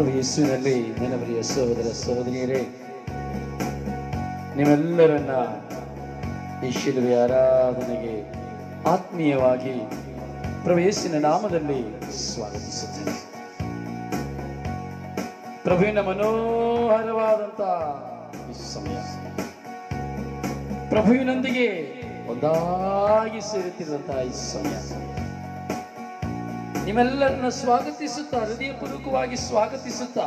ಪ್ರಭು ಯೇಸುವಿನಲ್ಲಿ ನನ್ನ ಪ್ರಿಯ ಸಹೋದರ ಸಹೋದರಿಯರೇ, ನಿಮ್ಮೆಲ್ಲರನ್ನ ಈ ಶಿಲುಬೆ ಆರಾಧನೆಗೆ ಆತ್ಮೀಯವಾಗಿ ಪ್ರಭು ಯೇಸುವಿನ ನಾಮದಲ್ಲಿ ಸ್ವಾಗತಿಸುತ್ತೇನೆ. ಪ್ರಭುವಿನ ಮನೋಹರವಾದಂತ ಈ ಸಮಯ, ಪ್ರಭುವಿನೊಂದಿಗೆ ಒಂದಾಗಿ ಸೇರುತ್ತಿರುವಂತಹ ಈ ಸಮಯ, ನಿಮ್ಮೆಲ್ಲರನ್ನ ಸ್ವಾಗತಿಸುತ್ತಾ, ಹೃದಯಪೂರ್ವಕವಾಗಿ ಸ್ವಾಗತಿಸುತ್ತಾ,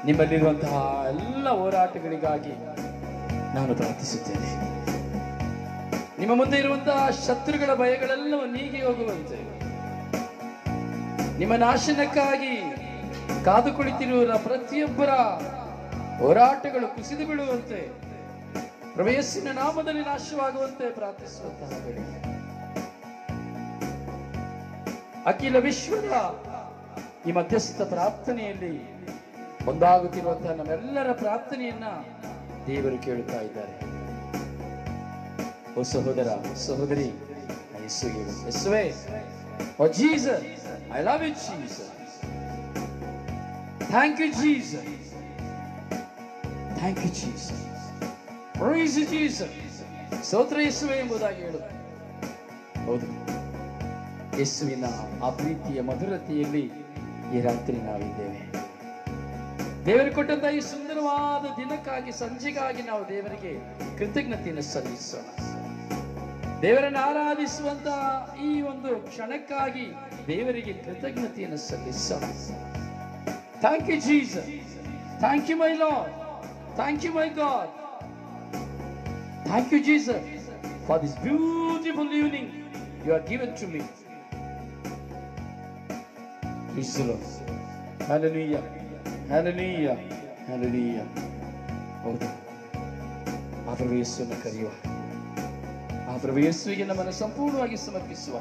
ನಿಮ್ಮಲ್ಲಿರುವಂತಹ ಎಲ್ಲ ಹೋರಾಟಗಳಿಗಾಗಿ ನಾನು ಪ್ರಾರ್ಥಿಸುತ್ತೇನೆ. ನಿಮ್ಮ ಮುಂದೆ ಇರುವಂತಹ ಶತ್ರುಗಳ ಭಯಗಳೆಲ್ಲವೂ ನೀಗಿ ಹೋಗುವಂತೆ, ನಿಮ್ಮ ನಾಶನಕ್ಕಾಗಿ ಕಾದು ಕುಳಿತಿರುವ ಪ್ರತಿಯೊಬ್ಬರ ಹೋರಾಟಗಳು ಕುಸಿದು ಬೀಳುವಂತೆ, ಪ್ರಭು ಯೇಸುವಿನ ನಾಮದಲ್ಲಿ ನಾಶವಾಗುವಂತೆ ಪ್ರಾರ್ಥಿಸುವಂತಹ ಗಳಿಗೆ, ಅಖಿಲ ವಿಶ್ವದ ಈ ಮಧ್ಯಸ್ಥ ಪ್ರಾರ್ಥನೆಯಲ್ಲಿ ಒಂದಾಗುತ್ತಿರುವಂತಹ ನಮ್ಮೆಲ್ಲರ ಪ್ರಾರ್ಥನೆಯನ್ನ ದೇವರು ಕೇಳುತ್ತಾ ಇದ್ದಾರೆ. ಓ ಸಹೋದರ ಸಹೋದರಿ, ಯೇಸುವೆ, ಓ Jesus, I love you Jesus, thank you Jesus, thank you Jesus, praise you Jesus, ಸ್ತೋತ್ರ ಯೇಸುವೆ ಎಂಬುದಾಗಿ ಹೇಳು. ಹೌದು, ಯೇಸುವಿನ ಆ ಪ್ರೀತಿಯ ಮಧುರತೆಯಲ್ಲಿ ಈ ರಾತ್ರಿ ನಾವಿದ್ದೇವೆ. ದೇವರು ಕೊಟ್ಟಂತ ಈ ಸುಂದರವಾದ ದಿನಕ್ಕಾಗಿ, ಸಂಜೆಗಾಗಿ ನಾವು ದೇವರಿಗೆ ಕೃತಜ್ಞತೆಯನ್ನು ಸಲ್ಲಿಸೋಣ. ದೇವರನ್ನು ಆರಾಧಿಸುವಂತಹ ಈ ಒಂದು ಕ್ಷಣಕ್ಕಾಗಿ ದೇವರಿಗೆ ಕೃತಜ್ಞತೆಯನ್ನು ಸಲ್ಲಿಸೋಣ. Thank you Jesus, thank you my Lord, thank you my God, thank you Jesus for this beautiful evening you are given to me. Hallelujah, hallelujah, hallelujah. ಹೌದು, ಆ ಪ್ರಭು ಯೇಸುವನ್ನು ಕರೆಯುವ, ಆ ಪ್ರಭು ಯೇಸುವಿಗೆ ನಮ್ಮನ್ನು ಸಂಪೂರ್ಣವಾಗಿ ಸಮರ್ಪಿಸುವ.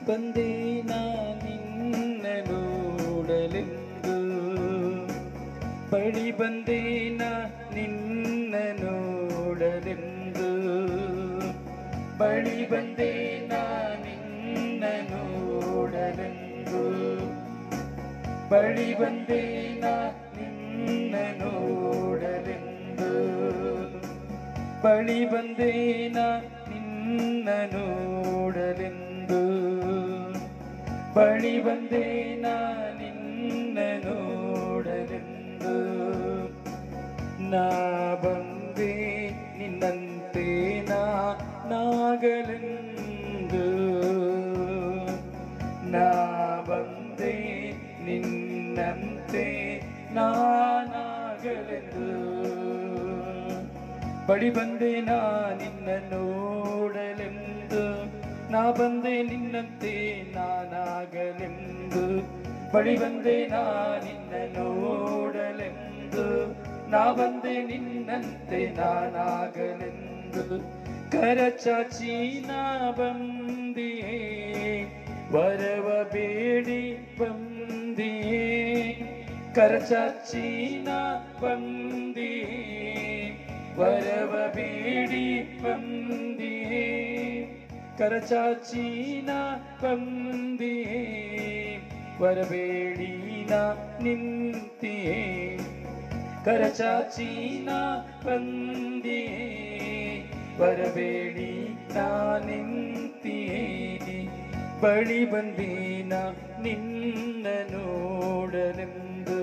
ಬಂದೆ ನಿನ್ನ ನೋಡಲೆಂದು, ಬಳಿ ಬಂದೆ ನಿನ್ನ ನೋಡಲೆಂದು, ಬಳಿ ಬಂದೆ ನಿನ್ನ ನೋಡಲೆಂದು, ಬಳಿ ಬಂದೆ ನಿನ್ನ ನೋಡಲೆಂದು, ಬಳಿ ಬಂದೆ ನಿನ್ನ ನೋಡಲೆಂದು, ಬಳಿ ಬಂದೆ ನಿನ್ನ ನೋಡಲೆಂದು. ನಾ ಬಂದೆ ನಿನ್ನಂತೆ ನಾಗಲೆಂದು, ನಾ ಬಂದೆ ನಿನ್ನಂತೆ ನಾನಾಗಲೆಂದು, ಬಳಿ ಬಂದೆ ನಿನ್ನ ನೋಡಲೆಂದು, ನಾ ಬಂದೆ ನಿನ್ನಂತೆ ನಾನಾಗಲೆಂದು, ಬಳಿ ಬಂದೆ ನಿನ್ನ ನೋಡಲೆಂದು, ನಾ ಬಂದೆ ನಿನ್ನಂತೆ ನಾನಾಗಲೆಂದು. ಕರಚಾಚಿ ನಾ ಬಂದಿಯೇ, ವರವ ಬೇಡಿ ಬಂದಿಯೇ, ಕರಚಾಚಿ ನಾ ಬಂದಿಯೇ, ವರವ ಬೇಡಿ ಬಂದಿಯೇ, ಕರಚಾಚಿ ನಾ ಬಂದಿಯೇ, ವರಬೇಡಿ ನಾ ನಿಂತಿಯೇ, ಕರಚಾಚಿ ನಾ ಬಂದಿಯೇ, ವರಬೇಡಿ ನಾ ನಿಂತಿಯೇ, ಬಳಿ ಬಂದೆ ನಿನ್ನ ನೋಡಲೆಂದು,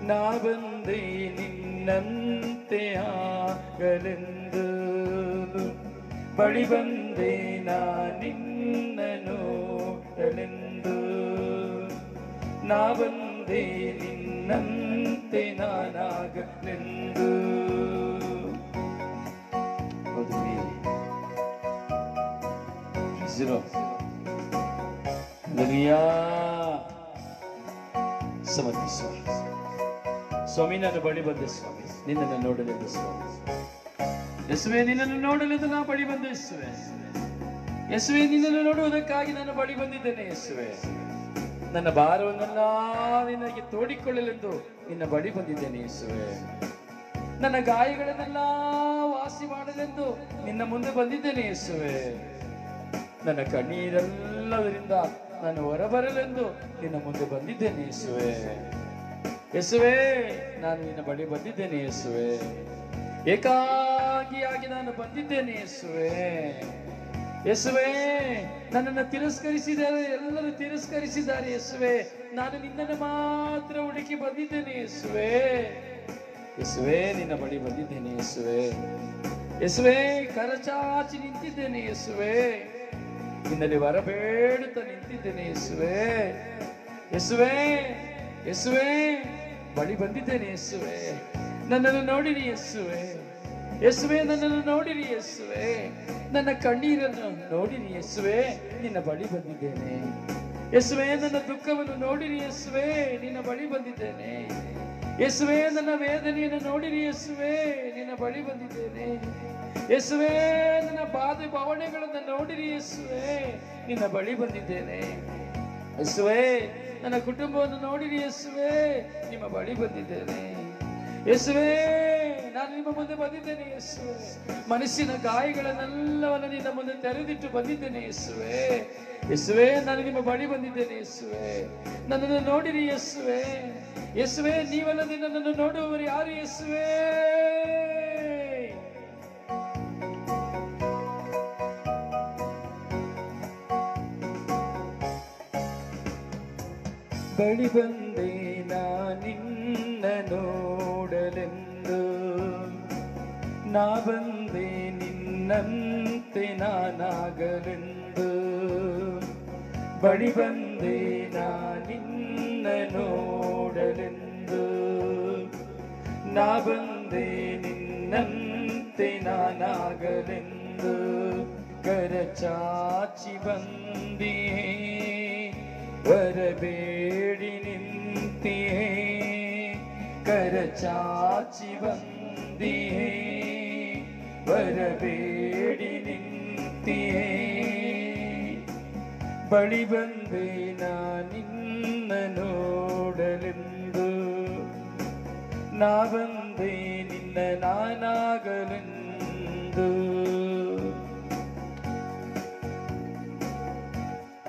ನಾ ಬಂದೆ ನಿನ್ನಂತೆ ಆಗಲೆಂದು, ಬಳಿ ಬಂದೆ ನಿನ್ನ ನೋಡಲೆಂದು, ನಾ ಬಂದೆ ನಿನ್ನಂತೆ ನಾನಾಗಲೆಂದು. ಸಮರ್ಪಿಸುವ. ಸ್ವಾಮಿ, ನಾನು ಬಳಿ ಬಂದೆ ಸ್ವಾಮಿ, ನಿನ್ನನ್ನು ನೋಡಲೆಂದು ಸ್ವಾಮಿ. ಯೇಸುವೆ, ನಿನ್ನನ್ನು ನೋಡಲೆಂದು ನಾ ಬಳಿ ಬಂದೆ ಯೇಸುವೆ. ಯೇಸುವೆ, ನಿನ್ನನ್ನು ನೋಡುವುದಕ್ಕಾಗಿ ನಾನು ಬಳಿ ಬಂದಿದ್ದೇನೆ. ಯೇಸುವೆ, ನನ್ನ ಭಾರವನ್ನೆಲ್ಲ ನಿನಗೆ ತೋಡಿಕೊಳ್ಳಲೆಂದು ನಿನ್ನ ಬಳಿ ಬಂದಿದ್ದೇನೆ. ಯೇಸುವೆ, ನನ್ನ ಗಾಯಗಳನ್ನೆಲ್ಲ ವಾಸಿ ಮಾಡಲೆಂದು ನಿನ್ನ ಮುಂದೆ ಬಂದಿದ್ದೇನೆ. ಯೇಸುವೆ, ನನ್ನ ಕಣ್ಣೀರೆಲ್ಲದರಿಂದ ನಾನು ಹೊರಬರಲೆಂದು ನಿನ್ನ ಮುಂದೆ ಬಂದಿದ್ದೇನೆ. ಯೇಸುವೆ, ಯೇಸುವೆ, ನಾನು ನಿನ್ನ ಬಳಿ ಬಂದಿದ್ದೇನೆ. ಯೇಸುವೆ, ಏಕಾಂಗಿಯಾಗಿ ನಾನು ಬಂದಿದ್ದೇನೆ. ಯೇಸುವೆ, ಯೇಸುವೆ, ನನ್ನನ್ನು ತಿರಸ್ಕರಿಸಿದ್ದಾರೆ, ಎಲ್ಲರೂ ತಿರಸ್ಕರಿಸಿದ್ದಾರೆ. ಯೇಸುವೆ, ನಾನು ನಿನ್ನನ್ನು ಮಾತ್ರ ಹುಡುಕಿ ಬಂದಿದ್ದೇನೆ. ಯೇಸುವೆ, ಯೇಸುವೆ, ನಿನ್ನ ಬಳಿ ಬಂದಿದ್ದೇನೆ. ಯೇಸುವೆ, ಯೇಸುವೆ, ಕರಚಾಚಿ ನಿಂತಿದ್ದೇನೆ. ಯೇಸುವೆ, ನಿನ್ನಲ್ಲಿ ಬರಬೇಡುತ್ತಾ ನಿಂತಿದ್ದೇನೆ. ಯೇಸುವೆ, ಯೇಸುವೆ, ಯೇಸುವೆ, ಬಳಿ ಬಂದಿದ್ದೇನೆ. ಯೇಸುವೆ, ನನ್ನನ್ನು ನೋಡಿರಿ. ಯೇಸುವೆ, ಯೇಸುವೆ, ನನ್ನನ್ನು ನೋಡಿರಿ. ಯೇಸುವೆ, ನನ್ನ ಕಣ್ಣೀರನ್ನು ನೋಡಿರಿ. ಯೇಸುವೆ, ನಿನ್ನ ಬಳಿ ಬಂದಿದ್ದೇನೆ. ಯೇಸುವೆ, ನನ್ನ ದುಃಖವನ್ನು ನೋಡಿರಿ. ಯೇಸುವೆ, ನಿನ್ನ ಬಳಿ ಬಂದಿದ್ದೇನೆ. ಯೇಸುವೆ, ನನ್ನ ವೇದನೆಯನ್ನು ನೋಡಿರಿ. ಯೇಸುವೆ, ನಿನ್ನ ಬಳಿ ಬಂದಿದ್ದೇನೆ. ಯೇಸುವೆ, ನನ್ನ ಬಾಧೆ ಭಾವನೆಗಳನ್ನು ನೋಡಿರಿ. ಯೇಸುವೆ, ನಿನ್ನ ಬಳಿ ಬಂದಿದ್ದೇನೆ. ಯೇಸುವೆ, ನನ್ನ ಕುಟುಂಬವನ್ನು ನೋಡಿರಿ. ಯೇಸುವೆ, ನಿಮ್ಮ ಬಳಿ ಬಂದಿದ್ದೇನೆ. ಯೇಸುವೆ, ನಾನು ನಿಮ್ಮ ಮುಂದೆ ಬಂದಿದ್ದೇನೆ. ಯೇಸುವೆ, ಮನಸ್ಸಿನ ಗಾಯಗಳನ್ನೆಲ್ಲವನ್ನು ನಿನ್ನ ಮುಂದೆ ತೆರೆದಿಟ್ಟು ಬಂದಿದ್ದೇನೆ. ಯೇಸುವೆ, ಯೇಸುವೆ, ನಾನು ನಿಮ್ಮ ಬಳಿ ಬಂದಿದ್ದೇನೆ. ಯೇಸುವೆ, ನನ್ನನ್ನು ನೋಡಿರಿ. ಯೇಸುವೆ, ಯೇಸುವೆ, ನೀವಲ್ಲದೆ ನನ್ನನ್ನು ನೋಡುವವರು ಯಾರು? ಯೇಸುವೆ, ಬಳಿ ಬಂದೆ ನಾ ನಿನ್ನ ನೋಡಲೆಂದು, ನಾ ಬಂದೆ ನಿನ್ನಂತೆ ನಾನಾಗಲೆಂದು. ಬಳಿ ಬಂದೆ ನಾ ನಿನ್ನ ನೋಡಲೆಂದು, ನಾ ಬಂದೆ ನಿನ್ನಂತೆ ನಾನಾಗಲೆಂದು. ಕರಚಾಚಿ ಬಂದಿಯೇ ಬರಬೇಡಿ ನಿಂತಿಯೇ, ಕರಚಾಚಿ ಬಂದಿಯೇ ಬರಬೇಡಿ ನಿಂತಿಯೇ. ಬಳಿ ಬಂದೆ ನಾ ನಿನ್ನ ನೋಡಲೆಂದು, ನಾ ಬಂದೆ ನಿನ್ನ ನಾನಾಗಲೆಂದು.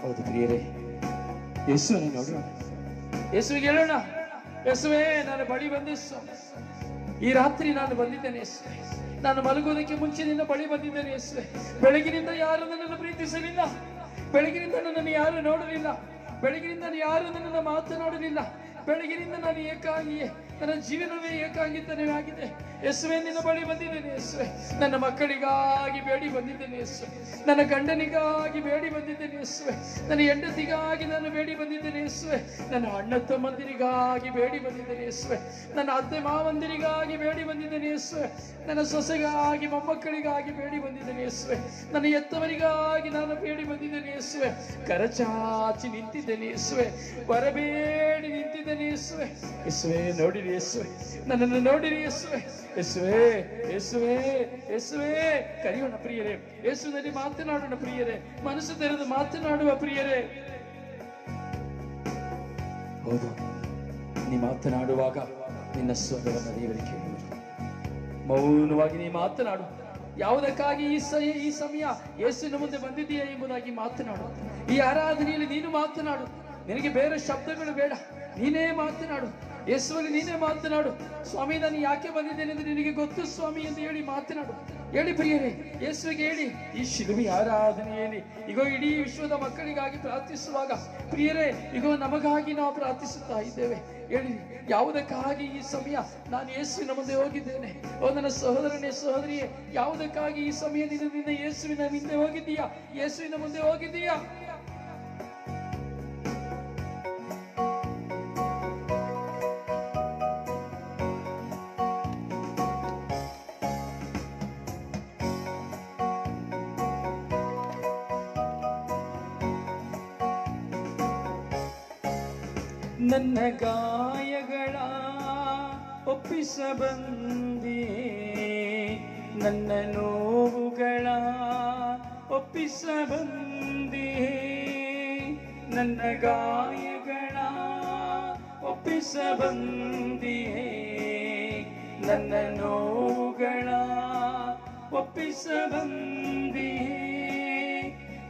ಹೌದು ಪ್ರಿಯರೇ, ಯೇಸುವನ್ನು ನೋಡೋಣ, ಯೇಸುವಿಗೆ ಹೇಳೋಣ, ಯೇಸುವೆ, ನಾನು ಬಳಿ ಬಂದೆ ಸ್ವಾಮಿ. ಈ ರಾತ್ರಿ ನಾನು ಬಂದಿದ್ದೇನೆ ಯೇಸುವೆ. ನಾನು ಮಲಗುವುದಕ್ಕೆ ಮುಂಚೆ ನಿನ್ನ ಬಳಿ ಬಂದಿದ್ದೇನೆ ಯೇಸುವೆ. ಬೆಳಗಿನಿಂದ ಯಾರು ನನ್ನನ್ನು ಪ್ರೀತಿಸಲಿಲ್ಲ, ಬೆಳಗಿನಿಂದ ನನ್ನನ್ನು ಯಾರು ನೋಡಲಿಲ್ಲ, ಬೆಳಗಿನಿಂದ ಯಾರು ನನ್ನನ್ನು ಮಾತನಾಡಲಿಲ್ಲ. ಬೆಳಗಿನಿಂದ ನಾನು ಏಕಾಂಗಿಯೇ, ನನ್ನ ಜೀವನವೇ ಏಕಾಂಗಿತನೇ ಆಗಿದೆ. ಯೇಸುವೆ, ನಿನ್ನ ಬಳಿ ಬಂದಿದ್ದೇನೆ ಯೇಸುವೆ. ನನ್ನ ಮಕ್ಕಳಿಗಾಗಿ ಬೇಡಿ ಬಂದಿದ್ದೇನೆ ಯೇಸುವೆ. ನನ್ನ ಗಂಡನಿಗಾಗಿ ಬೇಡಿ ಬಂದಿದ್ದೇನೆ ಯೇಸುವೆ. ನನ್ನ ಹೆಂಡತಿಗಾಗಿ ನಾನು ಬೇಡಿ ಬಂದಿದ್ದೇನೆ ಯೇಸುವೆ. ನನ್ನ ಅಣ್ಣ ತಮ್ಮಂದಿರಿಗಾಗಿ ಬೇಡಿ ಬಂದಿದ್ದೇನೆ ಯೇಸುವೆ. ನನ್ನ ಅತ್ತೆ ಮಾವಂದಿರಿಗಾಗಿ ಬೇಡಿ ಬಂದಿದ್ದೇನೆ ಯೇಸುವೆ. ನನ್ನ ಸೊಸೆಗಾಗಿ ಮೊಮ್ಮಕ್ಕಳಿಗಾಗಿ ಬೇಡಿ ಬಂದಿದ್ದೇನೆ ಯೇಸುವೆ. ನನ್ನ ಎತ್ತವರಿಗಾಗಿ ನಾನು ಬೇಡಿ ಬಂದಿದ್ದೇನೆ ಯೇಸುವೆ. ಕರಚಾಚಿ ನಿಂತಿದ್ದೇನೆ ಯೇಸುವೆ. ಬರಬೇಡಿ ನಿಂತಿದ್ದೇನೆ ಯೇಸುವೆ. ಯೇಸುವೆ, ನೋಡಿರಿ ಯೇಸುವೆ, ನನ್ನನ್ನು ನೋಡಿರಿ ಯೇಸುವೆ. ಯೇಸುವೆ, ಯೇಸುವೆ, ಯೇಸುವೆ, ಕರೆಯೋಣ ಪ್ರಿಯರೇ. ಯೇಸುವಿನಲ್ಲಿ ಮಾತನಾಡೋಣ ಪ್ರಿಯರೇ. ಮನಸ್ಸು ತೆರೆದು ಮಾತನಾಡುವ ಪ್ರಿಯರೇ. ಹೌದು, ನೀ ಮಾತನಾಡುವಾಗ ನಿನ್ನ ಸ್ವರವನ್ನು ದೇವರಿಗೆ ಕೇಳುವುದು. ಮೌನವಾಗಿ ನೀ ಮಾತನಾಡು. ಯಾವುದಕ್ಕಾಗಿ ಈ ಸಮಯ ಯೇಸುವಿನ ಮುಂದೆ ಬಂದಿದೆಯಾ ಎಂಬುದಾಗಿ ಮಾತನಾಡು. ಈ ಆರಾಧನೆಯಲ್ಲಿ ನೀನು ಮಾತನಾಡು. ನಿನಗೆ ಬೇರೆ ಶಬ್ದಗಳು ಬೇಡ, ನೀನೇ ಮಾತನಾಡು. ಯೇಸುವಲ್ಲಿ ನೀನೇ ಮಾತನಾಡು. ಸ್ವಾಮಿ, ನಾನು ಯಾಕೆ ಬಂದಿದ್ದೇನೆ ಎಂದು ನಿನಗೆ ಗೊತ್ತು ಸ್ವಾಮಿ ಎಂದು ಹೇಳಿ ಮಾತನಾಡು. ಹೇಳಿ ಪ್ರಿಯರೇ, ಯೇಸುವಿಗೆ ಹೇಳಿ. ಈ ಶಿಲುಬೆ ಆರಾಧನೆಯಲ್ಲಿ ಇಗೋ ಇಡೀ ವಿಶ್ವದ ಮಕ್ಕಳಿಗಾಗಿ ಪ್ರಾರ್ಥಿಸುವಾಗ ಪ್ರಿಯರೇ, ಇಗೋ ನಮಗಾಗಿ ನಾವು ಪ್ರಾರ್ಥಿಸುತ್ತಾ ಇದ್ದೇವೆ. ಹೇಳಿ, ಯಾವುದಕ್ಕಾಗಿ ಈ ಸಮಯ ನಾನು ಯೇಸುವಿನ ಮುಂದೆ ಹೋಗಿದ್ದೇನೆ? ಓ ನನ್ನ ಸಹೋದರನೇ, ಸಹೋದರಿಯೇ, ಯಾವುದಕ್ಕಾಗಿ ಈ ಸಮಯ ನಿನ್ನ ಯೇಸುವಿನ ಮುಂದೆ ಹೋಗಿದ್ದೀಯಾ? ಯೇಸುವಿನ ಮುಂದೆ ಹೋಗಿದ್ದೀಯಾ? ನನ್ನ ಗಾಯಗಳ ಒಪ್ಪಿಸಬಂದಿಯೇ, ನನ್ನ ನೋವುಗಳ ಒಪ್ಪಿಸ ಬಂದಿಹೆ ನನ್ನ ಗಾಯಗಳ ಒಪ್ಪಿಸ ಬಂದಿಹೆ ನನ್ನ ನೋವುಗಳ ಒಪ್ಪಿಸ ಬಂದಿಹೆ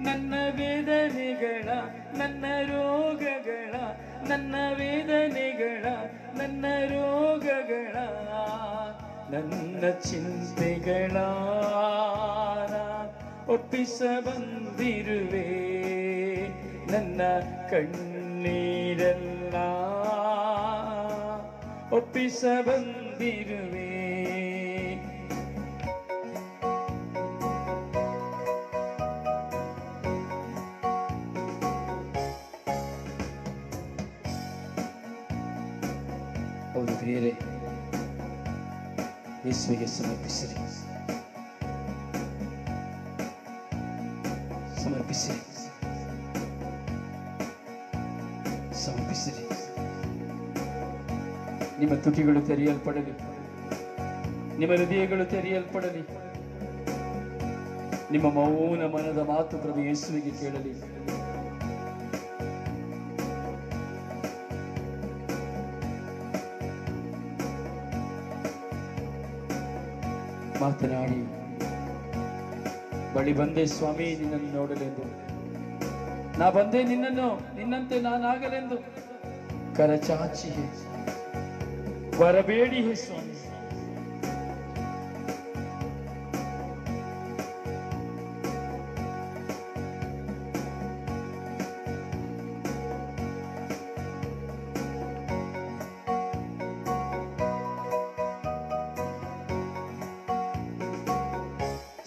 ನನ್ನ ವೇದನೆಗಳ ನನ್ನ ರೋಗಗಳ ನನ್ನ ವೇದನೆಗಳ ನನ್ನ ರೋಗಗಳ ನನ್ನ ಚಿಂತೆಗಳ ಒಪ್ಪಿಸ ಬಂದಿರುವೆ ನನ್ನ ಕಣ್ಣೀರೆಲ್ಲ ಒಪ್ಪಿಸ ಬಂದಿರುವೆ ಹೌದು ಪ್ರಿಯರೇ, ಯೇಸುವಿಗೆ ಸಮರ್ಪಿಸಿರಿ, ಸಮರ್ಪಿಸಿರಿ, ಸಮರ್ಪಿಸಿರಿ. ನಿಮ್ಮ ತುಟಿಗಳು ತೆರೆಯಲ್ಪಡಲಿ, ನಿಮ್ಮ ಹೃದಯಗಳು ತೆರೆಯಲ್ಪಡಲಿ, ನಿಮ್ಮ ಮೌನ ಮನದ ಮಾತು ಪ್ರಭು ಯೇಸುವಿಗೆ ಕೇಳಲಿ. ಮಾತನಾಡಿ, ಬಳಿ ಬಂದೆ ಸ್ವಾಮಿ ನಿನ್ನನ್ನು ನೋಡಲೆಂದು, ನಾ ಬಂದೆ ನಿನ್ನನ್ನು ನಿನ್ನಂತೆ ನಾನಾಗಲೆಂದು, ಕರಚಾಚಿ ಬರಬೇಡಿ ಹೇ ಸ್ವಾಮಿ.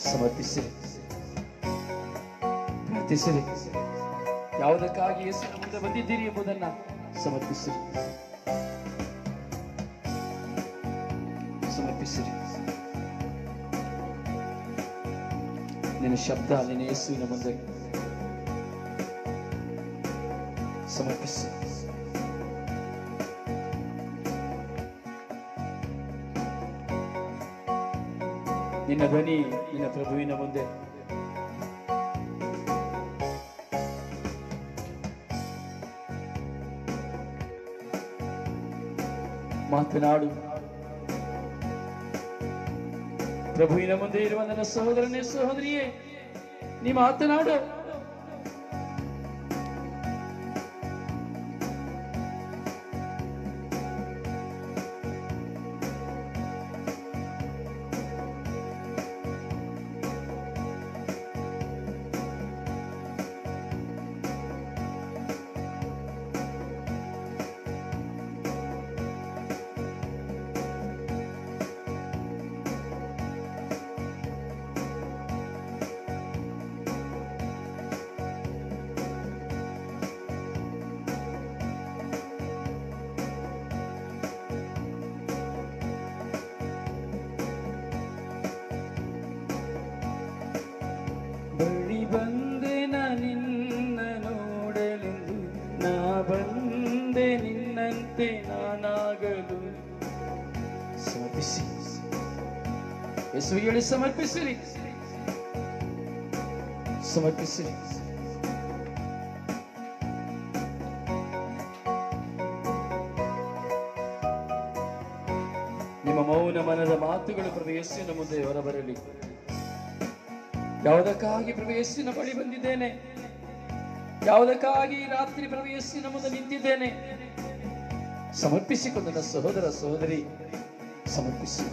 ಸಮರ್ಪಿಸಿರಿ, ಪ್ರಾರ್ಥಿಸಿರಿ. ಯಾವುದಕ್ಕಾಗಿ ಯೇಸುವಿನ ಮುಂದೆ ಬಂದಿದ್ದೀರಿ ಎಂಬುದನ್ನ ಸಮರ್ಪಿಸಿರಿ, ಸಮರ್ಪಿಸಿರಿ. ನಿನ್ನ ಶಬ್ದ ನಿನ್ನ ಯೇಸುವಿನ ಮುಂದೆ ಸಮರ್ಪಿಸಿ. ನಿನ್ನ ಧ್ವನಿ ನಿನ್ನ ಪ್ರಭುವಿನ ಮುಂದೆ ಮಾತನಾಡು. ಪ್ರಭುವಿನ ಮುಂದೆ ಇರುವ ನನ್ನ ಸಹೋದರನೇ ಸಹೋದರಿಯೇ, ನೀ ಮಾತನಾಡು. ಬಳಿ ಬಂದೆ ನಾ ನಿನ್ನ ನೋಡಲೆಂದು, ನಾ ಬಂದೆ ನಿನ್ನಂತೆ ನಾನಾಗಲು. ಸಮರ್ಪಿಸಿ, ಯೇಸುವಿಗೆ ಸಮರ್ಪಿಸಿರಿ, ಸಮರ್ಪಿಸಿರಿ. ನಿಮ್ಮ ಮೌನ ಮನದ ಮಾತುಗಳು ಪ್ರಭು ಯೇಸುವಿನ ಮುಂದೆ ಹೊರಬರಲಿ. ಯಾವುದಕ್ಕಾಗಿ ಪ್ರಭು ಯೇಸುವಿನ ಬಳಿ ಬಂದಿದ್ದೇನೆ, ಯಾವುದಕ್ಕಾಗಿ ರಾತ್ರಿ ಪ್ರಭು ಯೇಸುವಿನ ಮುಂದೆ ನಿಂತಿದ್ದೇನೆ, ಸಮರ್ಪಿಸಿಕೊಂಡು ನನ್ನ ಸಹೋದರ ಸಹೋದರಿ ಸಮರ್ಪಿಸಿ.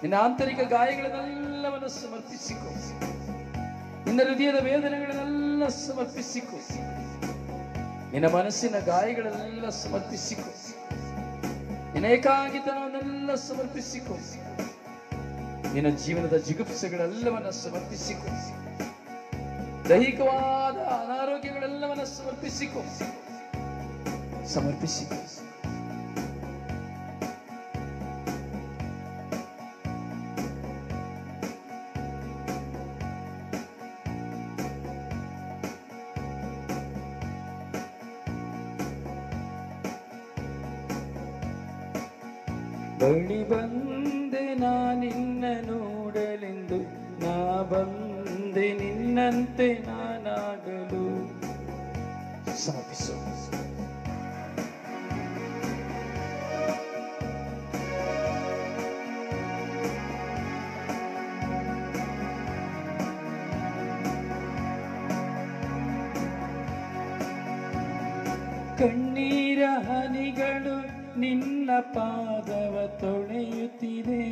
ನಿನ್ನ ಆಂತರಿಕ ಗಾಯಗಳನ್ನೆಲ್ಲವನ್ನು ಸಮರ್ಪಿಸಿಕೊ, ನಿನ್ನ ಹೃದಯದ ವೇದನೆಗಳನ್ನೆಲ್ಲ ಸಮರ್ಪಿಸಿಕೊ, ನಿನ್ನ ಮನಸ್ಸಿನ ಗಾಯಗಳೆಲ್ಲ ಸಮರ್ಪಿಸಿಕೊ, ನಿನ್ನ ಏಕಾಂಗಿತನವನ್ನೆಲ್ಲ ಸಮರ್ಪಿಸಿಕೊ, ನಿನ್ನ ಜೀವನದ ಜಿಗುಪ್ಸೆಗಳೆಲ್ಲವನ್ನ ಸಮರ್ಪಿಸಿಕೊ, ದೈಹಿಕವಾದ ಅನಾರೋಗ್ಯಗಳೆಲ್ಲವನ್ನ ಸಮರ್ಪಿಸಿಕೊ, ಸಮರ್ಪಿಸಿಕೊ. ಬಳಿ ಬಂದೆ ನಾ ನಿನ್ನ ನೋಡಲೆಂದು, ನಾ ಬಂದೆ ಮುಂದೆ ನಿನ್ನಂತೆ ನಾನಾಗಲು ಸಮರ್ಪಿಸು. ಕಣ್ಣೀರ ಹನಿಗಳು ನಿನ್ನ ಪಾದವ ತೊಳೆಯುತ್ತಿದೆ.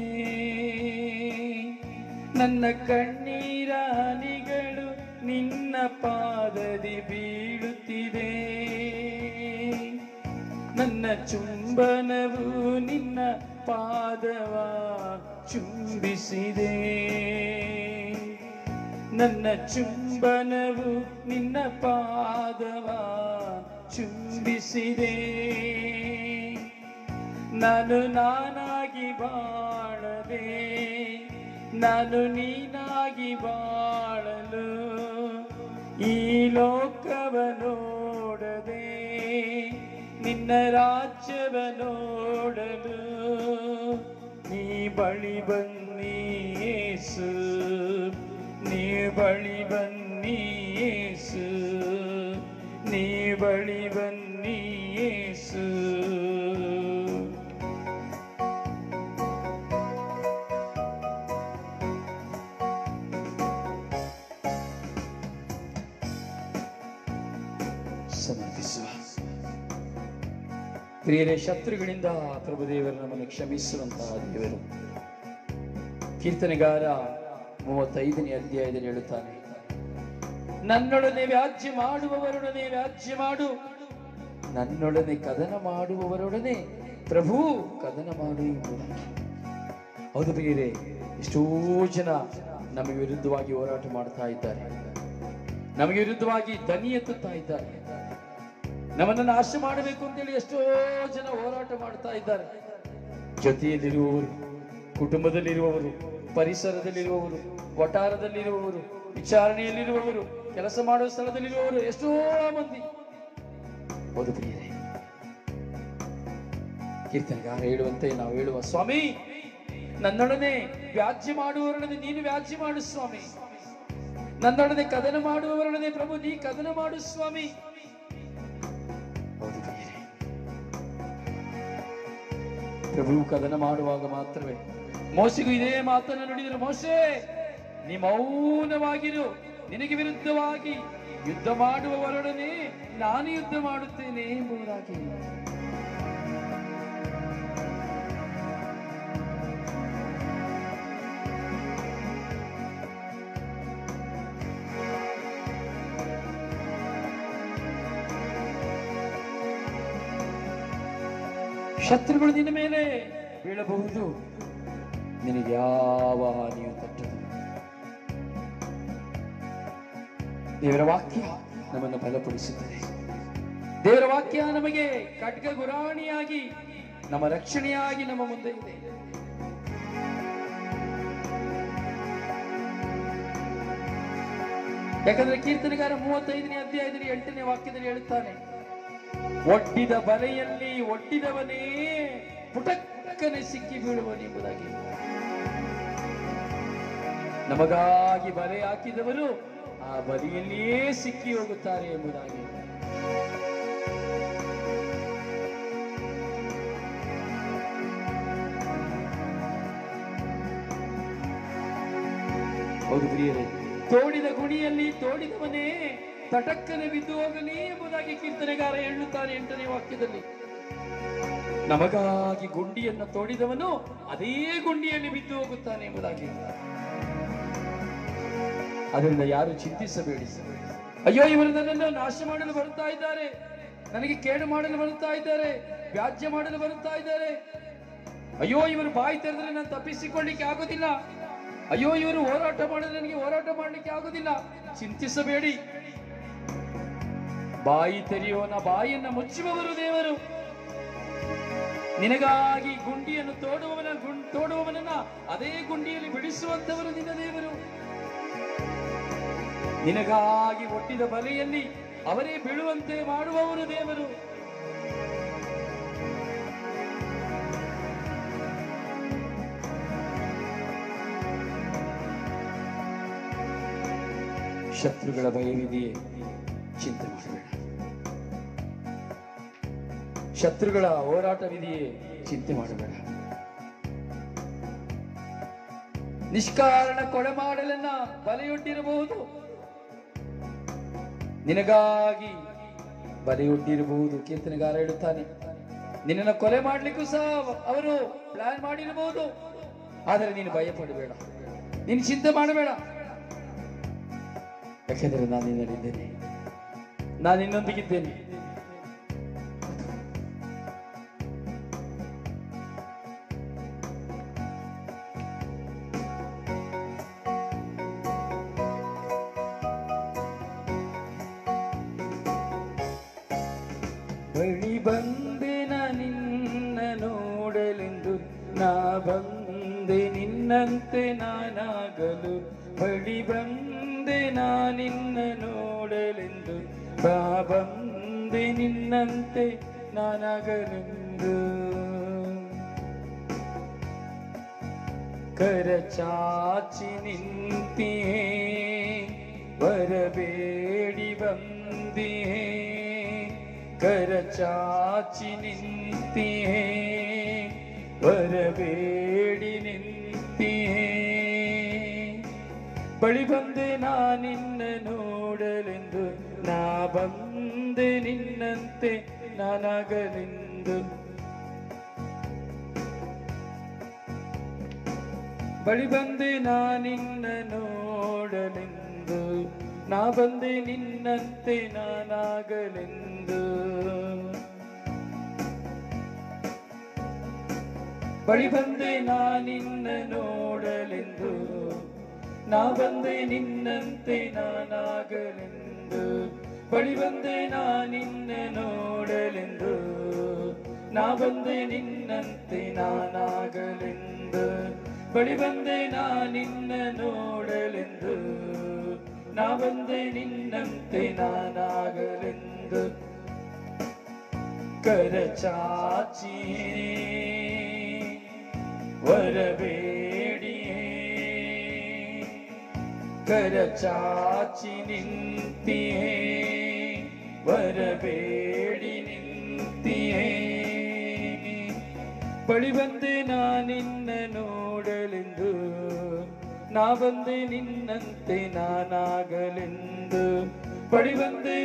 ನನ್ನ ಕಣ್ಣೀರ ಹನಿಗಳು ನಿನ್ನ ಪಾದದಿ ಬೀಳುತ್ತಿದೆ. ನನ್ನ ಚುಂಬನವು ನಿನ್ನ ಪಾದವ ಚುಂಬಿಸಿದೆ. ನನ್ನ ಚುಂಬನವು ನಿನ್ನ ಪಾದವ ಚುಂಬಿಸಿದೆ. ನಾನು ನಾನಾಗಿ ಬಾಳದೆ, ನಾನು ನೀನಾಗಿ ಬಾಳಲು ಈ ಲೋಕವ ನೋಡದೆ, ನಿನ್ನ ರಾಜ್ಯವ ನೋಡಲು ನೀ ಬಳಿ ಬನ್ನಿ ಯೇಸು, ನೀ ಬಳಿ ಬನ್ನಿ ಯೇಸು, ನೀ ಬಳಿ ಬನ್ನಿ ಯೇಸು. ಸಮರ್ಪಿಸುವ. ಪ್ರಿಯರೇ, ಶತ್ರುಗಳಿಂದ ಪ್ರಭುದೇವರು ನಮ್ಮನ್ನು ಕ್ಷಮಿಸುವಂತಹ ದೇವರು. ಕೀರ್ತನೆಗಾರ 35ನೇ ಅಧ್ಯಾಯದಲ್ಲಿ ಹೇಳುತ್ತಾನೆ, ನನ್ನೊಡನೆ ವ್ಯಾಜ್ಯ ಮಾಡುವವರೊಡನೆ ವ್ಯಾಜ್ಯ ಮಾಡು, ನನ್ನೊಡನೆ ಕದನ ಮಾಡುವವರೊಡನೆ ಪ್ರಭು ಕದನ ಮಾಡು. ಹೌದು ಪ್ರಿಯರೇ, ಎಷ್ಟೋ ಜನ ನಮಗೆ ವಿರುದ್ಧವಾಗಿ ಹೋರಾಟ ಮಾಡ್ತಾ ಇದ್ದಾರೆ, ನಮಗೆ ವಿರುದ್ಧವಾಗಿ ದನಿ ಎತ್ತುತ್ತಾ ಇದ್ದಾರೆ, ನಮ್ಮನ್ನು ನಾಶ ಮಾಡಬೇಕು ಅಂತೇಳಿ ಎಷ್ಟೋ ಜನ ಹೋರಾಟ ಮಾಡ್ತಾ ಇದ್ದಾರೆ. ಜೊತೆಯಲ್ಲಿರುವವರು, ಕುಟುಂಬದಲ್ಲಿರುವವರು, ಪರಿಸರದಲ್ಲಿರುವವರು, ವಟಾರದಲ್ಲಿರುವವರು, ವಿಚಾರಣೆಯಲ್ಲಿರುವವರು, ಕೆಲಸ ಮಾಡುವ ಸ್ಥಳದಲ್ಲಿರುವವರು, ಎಷ್ಟೋ ಮಂದಿ. ಹೌದು ಪ್ರಿಯರೇ, ಕೀರ್ತನೆಗಾರ ಹೇಳುವಂತೆ ನಾವು ಹೇಳುವ, ಸ್ವಾಮಿ ನನ್ನೊಡನೆ ವ್ಯಾಜ್ಯ ಮಾಡುವವರೊಡನೆ ನೀನು ವ್ಯಾಜ್ಯ ಮಾಡು ಸ್ವಾಮಿ, ನನ್ನೊಡನೆ ಕದನ ಮಾಡುವವರೊಡನೆ ಪ್ರಭು ನೀ ಕದನ ಮಾಡು ಸ್ವಾಮಿ. ಹೌದು ಪ್ರಿಯರೇ, ಪ್ರಭು ಕದನ ಮಾಡುವಾಗ ಮಾತ್ರವೇ. ಮೋಸೆಗೂ ಇದೇ ಮಾತನ್ನು ನುಡಿದರು, ಮೋಸೆ ನೀ ಮೌನವಾಗಿರು, ನಿನಗೆ ವಿರುದ್ಧವಾಗಿ ಯುದ್ಧ ಮಾಡುವವರೊಡನೆ ನಾನು ಯುದ್ಧ ಮಾಡುತ್ತೇನೆ ಎಂಬುದಾಗಿ. ಶತ್ರುಗಳು ನಿನ್ನ ಮೇಲೆ ಬೀಳಬಹುದು, ನಿನಗೆ ಯಾವ ಹಾನಿಯೂ ತಟ್ಟದು. ದೇವರ ವಾಕ್ಯ ನಮ್ಮನ್ನು ಬಲಪಡಿಸುತ್ತದೆ. ದೇವರ ವಾಕ್ಯ ನಮಗೆ ಖಡ್ಗ ಗುರಾಣಿಯಾಗಿ, ನಮ್ಮ ರಕ್ಷಣೆಯಾಗಿ ನಮ್ಮ ಮುಂದೆ ಇದೆ. ಯಾಕಂದ್ರೆ ಕೀರ್ತನೆಗಾರ 35ನೇ ಅಧ್ಯಾಯದಲ್ಲಿ 8ನೇ ವಾಕ್ಯದಲ್ಲಿ ಹೇಳುತ್ತಾನೆ, ಒಡ್ಡಿದ ಬಲೆಯಲ್ಲಿ ಒಡ್ಡಿದವನೇ ಪುಟಕ್ಕನೆ ಸಿಕ್ಕಿ ಬೀಳುವನೆಂಬುದಾಗಿ. ನಮಗಾಗಿ ಬಲೆ ಹಾಕಿದವರು ಆ ಬಲಿಯಲ್ಲಿಯೇ ಸಿಕ್ಕಿ ಹೋಗುತ್ತಾರೆ ಎಂಬುದಾಗಿ. ಹೌದು ಪ್ರಿಯರೇ, ತೋಡಿದ ಗುಣಿಯಲ್ಲಿ ತೋಡಿದವನೇ ತಟಕ್ಕನೆ ಬಿದ್ದು ಹೋಗಲಿ ಎಂಬುದಾಗಿ ಕೀರ್ತನೆಗಾರ ಹೇಳುತ್ತಾನೆ 8ನೇ ವಾಕ್ಯದಲ್ಲಿ. ನಮಗಾಗಿ ಗುಂಡಿಯನ್ನು ತೋಡಿದವನು ಅದೇ ಗುಂಡಿಯಲ್ಲಿ ಬಿದ್ದು ಹೋಗುತ್ತಾನೆ ಎಂಬುದಾಗಿ. ಅದರಿಂದ ಯಾರು ಚಿಂತಿಸಬೇಡಿ. ಅಯ್ಯೋ, ಇವರು ನನ್ನನ್ನು ನಾಶ ಮಾಡಲು ಬರುತ್ತಾ ಇದ್ದಾರೆ, ನನಗೆ ಕೇಡು ಮಾಡಲು ಬರುತ್ತಾ ಇದ್ದಾರೆ, ವ್ಯಾಜ್ಯ ಮಾಡಲು ಬರುತ್ತಾ ಇದ್ದಾರೆ. ಅಯ್ಯೋ, ಇವರು ಬಾಯಿ ತೆರೆದ್ರೆ ನಾನು ತಪ್ಪಿಸಿಕೊಳ್ಳಿಕ್ಕೆ ಆಗೋದಿಲ್ಲ. ಅಯ್ಯೋ, ಇವರು ಹೋರಾಟ ಮಾಡಿದ್ರೆ ನನಗೆ ಹೋರಾಟ ಮಾಡಲಿಕ್ಕೆ ಆಗೋದಿಲ್ಲ. ಚಿಂತಿಸಬೇಡಿ. ಬಾಯಿ ತೆರೆಯುವನ ಬಾಯಿಯನ್ನ ಮುಚ್ಚುವವರು ದೇವರು. ನಿನಗಾಗಿ ಗುಂಡಿಯನ್ನು ತೋಡುವವನನ್ನ ಅದೇ ಗುಂಡಿಯಲ್ಲಿ ಬಿಡಿಸುವಂತವರು ನಿನ್ನ ದೇವರು. ನಿನಗಾಗಿ ಒಡ್ಡಿದ ಬಲೆಯಲ್ಲಿ ಅವರೇ ಬೀಳುವಂತೆ ಮಾಡುವವರು ದೇವರು. ಶತ್ರುಗಳ ಭಯವಿದೆಯೇ? ಚಿಂತೆ ಮಾಡಬೇಡ. ಶತ್ರುಗಳ ಹೋರಾಟವಿದೆಯೇ? ಚಿಂತೆ ಮಾಡಬೇಡ. ನಿಷ್ಕಾರಣ ಕೊಲೆ ಮಾಡಲನ್ನ ಬಲೆಯೊಡ್ಡಿರಬಹುದು, ನಿನಗಾಗಿ ಬಲೆಯೊಡ್ಡಿರಬಹುದು. ಕೀರ್ತನೆಗಾರ ಹೇಳುತ್ತಾನೆ, ನಿನ್ನನ್ನು ಕೊಲೆ ಮಾಡ್ಲಿಕ್ಕೂ ಸಹ ಅವರು ಪ್ಲಾನ್ ಮಾಡಿರಬಹುದು. ಆದರೆ ನೀನು ಭಯ ಪಡಬೇಡ, ನೀನು ಚಿಂತೆ ಮಾಡಬೇಡ. ಯಾಕೆಂದರೆ ನಾನು ನಿನ್ನಲ್ಲಿದ್ದೇನೆ, ನಾನು ನಿನ್ನೊಂದಿಗಿದ್ದೇನೆ. ಬಳಿ ಬಂದೆ ನಿನ್ನ ನೋಡಲೆಂದು, ನಾ ಬಂದೆ ನಿನ್ನಂತೆ ನಾನಾಗಲು. ಬಳಿ ಬಂದೆ ನಿನ್ನ ನೋಡಲೆಂದು, ಬಾ ಬಂದೆ ನಿನ್ನಂತೆ ನಾನಾಗಲೆಂದು. ಕರಚಾಚಿ ನಿಂತಿಯೇ ಬರಬೇಡಿ ಬಂದಿಯೇ, ಕರಚಾಚಿ ನಿಂತಿಯೇ ಬರಬೇಡಿ ನಿಂತಿಯೇ. ಬಳಿ ಬಂದೆ ನಿನ್ನ ನೋಡಲೆಂದು, ನಾ ಬಂದೆ ನಿನ್ನಂತೆ ನಾನಾಗಲೆಂದು. ಬಳಿ ಬಂದೆ ನಿನ್ನ ನೋಡಲೆಂದು, ನಾ ಬಂದೆ ನಿನ್ನಂತೆ ನಾನಾಗಲೆಂದು. ಬಳಿ ಬಂದೆ ನಿನ್ನ ನೋಡಲೆಂದು, ನಾ ಬಂದೆ ನಿನ್ನಂತೆ ನಾನಾಗಲೆಂದು. ಬಳಿ ಬಂದೆ ನಿನ್ನ ನೋಡಲೆಂದು, ನಾ ಬಂದೆ ನಿನ್ನಂತೆ ನಾನಾಗಲೆಂದು. ಬಳಿ ಬಂದೆ ನಿನ್ನ ನೋಡಲೆಂದು, ನಾ ಬಂದೆ ನಿನ್ನಂತೆ ನಾನಾಗಲೆಂದು. ಕರಚಾಚಿಯೇ ವರಬೇಡಿಯೇ, ಕರಚಾಚಿ ನಿಂತಿಯೇ ವರಬೇಡಿ ನಿಂತಿಯೇ. ಬಳಿ ಬಂದೆ ನಿನ್ನ ನೋಡಲೆಂದು, ನಾ ಬಂದೆ ನಿನ್ನಂತೆ ನಾನಾಗಲೆಂದು. ಬಳಿ ಬಂದೆ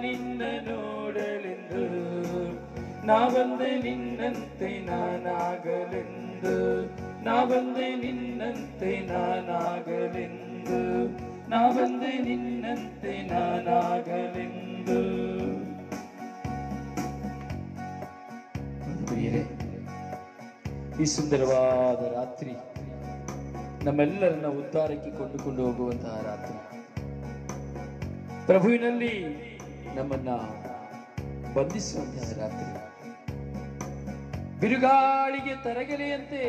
ನಿನ್ನ ನೋಡಲೆಂದು, ನಾ ಬಂದೆ ನಿನ್ನಂತೆ ನಾನಾಗಲೆಂದು. ನಾ ಬಂದೆ ನಿನ್ನಂತೆ ನಾನಾಗಲೆಂದು, ನಾ ಬಂದೆ ನಿನ್ನಂತೆ ನಾನಾಗಲೆಂದು. ಪ್ರಿಯರೇ, ಈ ಸುಂದರವಾದ ರಾತ್ರಿ ನಮ್ಮೆಲ್ಲರನ್ನ ಉದ್ಧಾರಕ್ಕೆ ಕೊಂಡುಕೊಂಡು ಹೋಗುವಂತಹ ರಾತ್ರಿ, ಪ್ರಭುವಿನಲ್ಲಿ ನಮ್ಮನ್ನ ಬಂಧಿಸುವಂತಹ ರಾತ್ರಿ, ಬಿರುಗಾಳಿಗೆ ತರಗೆಲೆಯಂತೆ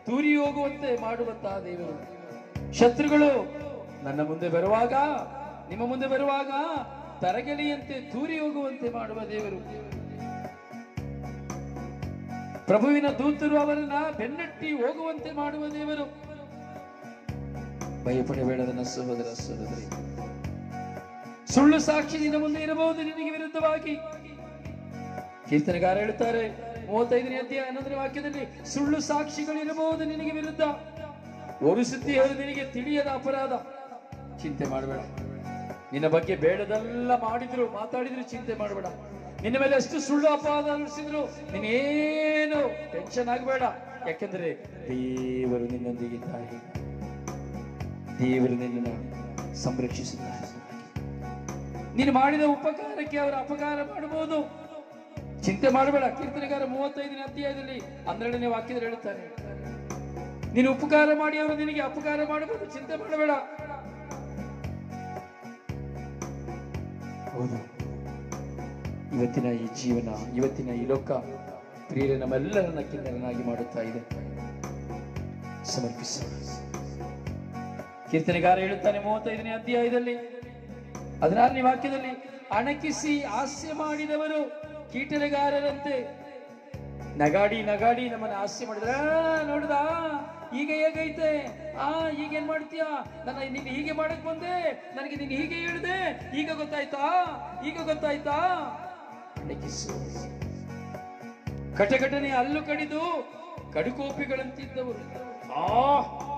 ತೂರಿ ಹೋಗುವಂತೆ ಮಾಡುವಂತಹ ದೇವರು. ಶತ್ರುಗಳು ನನ್ನ ಮುಂದೆ ಬರುವಾಗ, ನಿಮ್ಮ ಮುಂದೆ ಬರುವಾಗ ತರಗೆಲೆಯಂತೆ ತೂರಿ ಹೋಗುವಂತೆ ಮಾಡುವ ದೇವರು. ಪ್ರಭುವಿನ ದೂತರು ಅವರನ್ನ ಬೆನ್ನಟ್ಟಿ ಹೋಗುವಂತೆ ಮಾಡುವ ದೇವರು. ಭಯಪಡಬೇಡ ನನ್ನ ಸಹೋದರ ಸಹೋದರಿ. ಸುಳ್ಳು ಸಾಕ್ಷಿ ನಿನ್ನ ಮುಂದೆ ಇರಬಹುದು ನಿನಗೆ ವಿರುದ್ಧವಾಗಿ. ಕೀರ್ತನೆಗಾರ ಹೇಳುತ್ತಾರೆ 35ನೇ ಅಧ್ಯಾಯ 11ನೇ ವಾಕ್ಯದಲ್ಲಿ, ಸುಳ್ಳು ಸಾಕ್ಷಿಗಳಿರಬಹುದು ನಿನಗೆ ವಿರುದ್ಧ. ಒಂದು ಸುದ್ದಿ ಹೇಳಿ ನಿನಗೆ ತಿಳಿಯದ ಅಪರಾಧ. ಚಿಂತೆ ಮಾಡಬೇಡ. ನಿನ್ನ ಬಗ್ಗೆ ಬೇಡದೆಲ್ಲ ಮಾಡಿದ್ರು, ಮಾತಾಡಿದ್ರು, ಚಿಂತೆ ಮಾಡಬೇಡ. ನಿನ್ನ ಮೇಲೆ ಎಷ್ಟು ಸುಳ್ಳು ಅಪರಾಧ ನಡೆಸಿದ್ರು ನೀನೇನು ಟೆನ್ಷನ್ ಆಗಬೇಡ. ಯಾಕೆಂದ್ರೆ ದೇವರು ನಿನ್ನೊಂದಿಗಿದ್ದಾರೆ, ದೇವರು ನಿನ್ನನ್ನು ಸಂರಕ್ಷಿಸುತ್ತಾರೆ. ನೀನು ಮಾಡಿದ ಉಪಕಾರಕ್ಕೆ ಅವರು ಅಪಕಾರ ಮಾಡಬಹುದು, ಚಿಂತೆ ಮಾಡಬೇಡ. ಕೀರ್ತನೆಗಾರ 35ನೇ ಅಧ್ಯಾಯದಲ್ಲಿ 12ನೇ ವಾಕ್ಯದಲ್ಲಿ ಹೇಳುತ್ತಾನೆ, ನೀನು ಉಪಕಾರ ಮಾಡಿ ಅವರು ನಿನಗೆ ಅಪಕಾರ ಮಾಡಬಹುದು, ಚಿಂತೆ ಮಾಡಬೇಡ. ಹೌದು, ಇವತ್ತಿನ ಈ ಜೀವನ, ಇವತ್ತಿನ ಈ ಲೋಕ ಪ್ರಿಯರೇ ನಮ್ಮೆಲ್ಲರನ್ನ ಕಿನ್ನರನಾಗಿ ಮಾಡುತ್ತಾ ಇದೆ. ಸಮರ್ಪಿಸೋಣ. ಕೀರ್ತನೆಗಾರ ಹೇಳುತ್ತಾನೆ 35ನೇ ಅಧ್ಯಾಯದಲ್ಲಿ 16ನೇ ವಾಕ್ಯದಲ್ಲಿ, ಅಣಕಿಸಿ ಹಾಸ್ಯ ಮಾಡಿದವರು ಕೀಟಲೆಗಾರರಂತೆ ನಗಾಡಿ ನಗಾಡಿ ನಮ್ಮನ್ನ ಹಾಸ್ಯ ಮಾಡಿದ್ರ, ನೋಡ್ದ ಈಗ ಹೇಗೈತೆ, ಈಗೇನ್ ಮಾಡ್ತೀಯ, ನನ್ನ ನೀನು ಹೀಗೆ ಮಾಡಕ್ ಬಂದೆ, ನನಗೆ ನೀನು ಹೀಗೆ ಹೇಳಿದೆ, ಈಗ ಗೊತ್ತಾಯ್ತಾ. ಕಟಕಟನೆ ಹಲ್ಲು ಕಡಿದು ಕಡುಕೋಪಿಗಳಂತಿದ್ದವರು,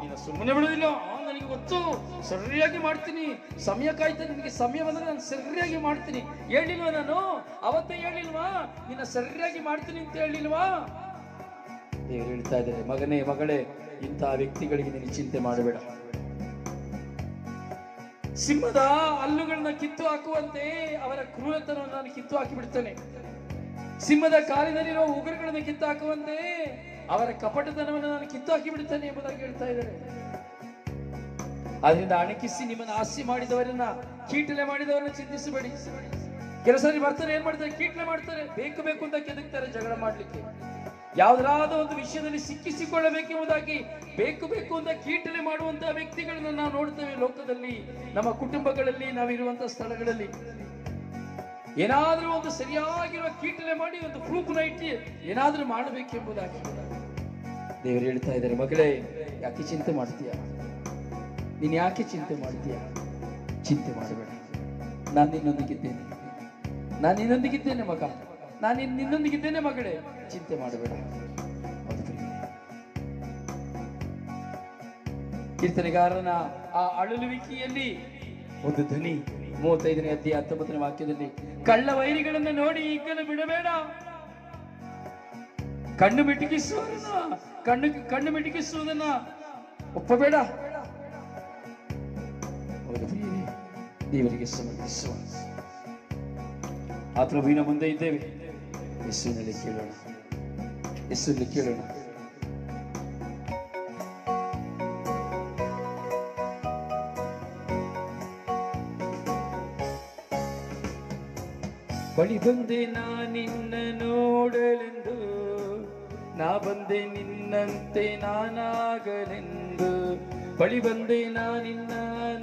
ನೀನು ಸುಮ್ಮನೆ ಬಿಡುವುದಿಲ್ಲ, ನನಗೆ ಗೊತ್ತು, ಸರಿಯಾಗಿ ಮಾಡ್ತೀನಿ, ಸಮಯ ಕಾಯ್ತಾ, ನಿನಗೆ ಸಮಯ ಬಂದ್ರೆ ನಾನು ಸರಿಯಾಗಿ ಮಾಡ್ತೀನಿ. ಹೇಳಿಲ್ವಾ ನಾನು ಅವತ್ತೇ, ಹೇಳಿಲ್ವಾ ನಿನ್ನ ಸರಿಯಾಗಿ ಮಾಡ್ತೀನಿ ಅಂತ ಹೇಳಿಲ್ವಾ? ದೇವರು ಹೇಳ್ತಾ ಇದ್ದಾರೆ, ಮಗನೇ ಮಗಳೇ, ಇಂತಹ ವ್ಯಕ್ತಿಗಳಿಗೆ ನೀನು ಚಿಂತೆ ಮಾಡಬೇಡ. ಸಿಂಹದ ಹಲ್ಲುಗಳನ್ನ ಕಿತ್ತು ಹಾಕುವಂತೆ ಅವರ ಕ್ರೂರತನವನ್ನು ನಾನು ಕಿತ್ತು ಹಾಕಿ ಬಿಡ್ತೇನೆ. ಸಿಂಹದ ಕಾಲಿನಲ್ಲಿರುವ ಉಗುರುಗಳನ್ನು ಕಿತ್ತು ಹಾಕುವಂತೆ ಅವರ ಕಪಟತನವನ್ನು ನಾನು ಕಿತ್ತು ಹಾಕಿ ಬಿಡ್ತೇನೆ ಎಂಬುದಾಗಿ ಹೇಳ್ತಾ ಇದ್ದಾರೆ. ಅದರಿಂದ ಅಣಕಿಸಿ ನಿಮ್ಮನ್ನು ಹಾಸ್ಯ ಮಾಡಿದವರನ್ನ, ಕೀಟಲೆ ಮಾಡಿದವರನ್ನ ಚಿಂತಿಸಬೇಡಿ. ಕೆಲವು ಸಾರಿ ಬರ್ತಾರೆ, ಏನ್ ಮಾಡ್ತಾರೆ, ಕೀಟಲೆ ಮಾಡ್ತಾರೆ, ಬೇಕು ಅಂತ ಕೆದಕ್ತಾರೆ ಜಗಳ ಮಾಡ್ಲಿಕ್ಕೆ. ಯಾವುದಾದ ಒಂದು ವಿಷಯದಲ್ಲಿ ಸಿಕ್ಕಿಸಿಕೊಳ್ಳಬೇಕೆಂಬುದಾಗಿ ಬೇಕು ಅಂತ ಕೀಟಲೆ ಮಾಡುವಂತಹ ವ್ಯಕ್ತಿಗಳನ್ನ ನಾವು ನೋಡ್ತೇವೆ ಲೋಕದಲ್ಲಿ, ನಮ್ಮ ಕುಟುಂಬಗಳಲ್ಲಿ, ನಾವಿರುವಂತಹ ಸ್ಥಳಗಳಲ್ಲಿ. ಏನಾದ್ರೂ ಒಂದು ಸರಿಯಾಗಿರುವ ಕೀಟಲೆ ಮಾಡಿ ಒಂದು ಪ್ರೂಫ್ನ ಇಟ್ಟು ಏನಾದ್ರೂ ಮಾಡಬೇಕೆಂಬುದಾಗಿ ದೇವರು ಹೇಳ್ತಾ ಇದ್ದಾರೆ, ಮಗಳೇ ಯಾಕೆ ಚಿಂತೆ ಮಾಡ್ತೀಯ, ನೀನು ಯಾಕೆ ಚಿಂತೆ ಮಾಡ್ತೀಯ? ಚಿಂತೆ ಮಾಡಬೇಡ, ನಾನು ನಿನ್ನೊಂದಿಗಿದ್ದೇನೆ ಮಗ, ನಾನು ನಿನ್ನೊಂದಿಗಿದ್ದೇನೆ ಮಗಳೇ, ಚಿಂತೆ ಮಾಡಬೇಡ. ಕೀರ್ತನೆಗಾರನ ಆ ಅಳುವಿಕೆಯಲ್ಲಿ ಒಂದು ಧ್ವನಿ 35ನೇ ಅಧ್ಯಾಯ 19ನೇ ವಾಕ್ಯದಲ್ಲಿ, ಕಳ್ಳ ವೈರಿಗಳನ್ನ ನೋಡಿ ಈಗಲೂ ಬಿಡಬೇಡ, ಕಣ್ಣು ಮಿಟುಕಿಸುವುದನ್ನ ಒಪ್ಪಬೇಡ. ದೇವರಿಗೆ ಸಮರ್ಪಿಸುವ ಆ ಪ್ರಭುವಿನ ಮುಂದೆ ಇದ್ದೇವೆ. ಯೇಸುವಿನಲ್ಲಿ ಕೇಳೋಣ. ಬಳಿ ಬಂದೆ ನಾ ನಿನ್ನ ನೋಡಲೆಂದು, ನಾ ಬಂದೆ ನಿನ್ನಂತೆ ನಾನಾಗಲೆಂದು. ಬಳಿ ಬಂದೆ ನಾ ನಿನ್ನ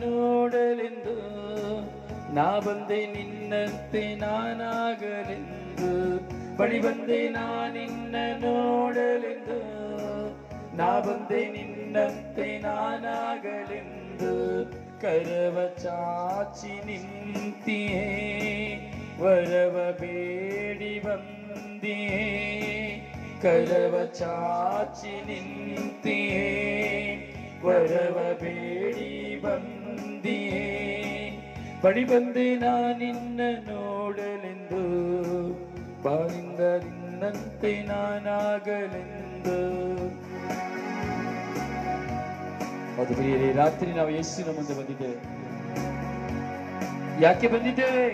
ನೋಡಲೆಂದು, ನಾ ಬಂದೆ ನಿನ್ನಂತೆ ನಾನಾಗಲೆಂದು. ಬಳಿ ಬಂದೆ ನಾ ನಿನ್ನ ನೋಡಲೆಂದು, ನಾ ಬಂದೆ ನಿನ್ನಂತೆ ನಾನಾಗಲೆಂದು. ಕರವ ಚಾಚಿ ನಿಂತಿಯೇ, ವರವ ಬೇಡಿ ಬಂದಿಯೇ. ಕರವ ಚಾಚಿ ನಿಂತಿಯೇ, ವರವ ಬೇಡಿ ಬಂದಿಯೇ. ಬಳಿ ಬಂದೆ ನಾ ನಿನ್ನ ನೋಡಲೆಂದು, ಬಾಳಿಂದ ನಿನ್ನಂತೆ ನಾನಾಗಲೆಂದು. ಹೌದು ಪ್ರಿಯರೇ, ರಾತ್ರಿ ನಾವು ಯೇಸುವಿನ ಮುಂದೆ ಬಂದಿದ್ದೇವೆ. ಯಾಕೆ ಬಂದಿದ್ದೇವೆ?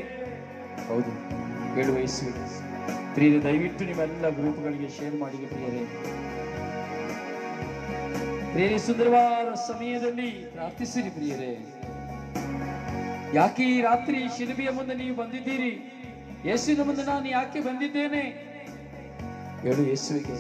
ಹೌದು, ಹೇಳುವ ಯೇಸುವಿಗೆ. ಪ್ರಿಯರೇ, ದಯವಿಟ್ಟು ನಿಮ್ಮೆಲ್ಲ ಗ್ರೂಪ್ಗಳಿಗೆ ಶೇರ್ ಮಾಡಿ ಪ್ರಿಯರೇ. ಸುಂದರವಾದ ಸಮಯದಲ್ಲಿ ಪ್ರಾರ್ಥಿಸಿರಿ ಪ್ರಿಯರೇ. ಯಾಕೆ ಈ ರಾತ್ರಿ ಶಿಲುಬೆಯ ಮುಂದೆ ನೀವು ಬಂದಿದ್ದೀರಿ? ಯೇಸುವಿನ ಮುಂದೆ ನಾನು ಯಾಕೆ ಬಂದಿದ್ದೇನೆ? ಹೇಳು ಯೇಸುವಿಗೆ.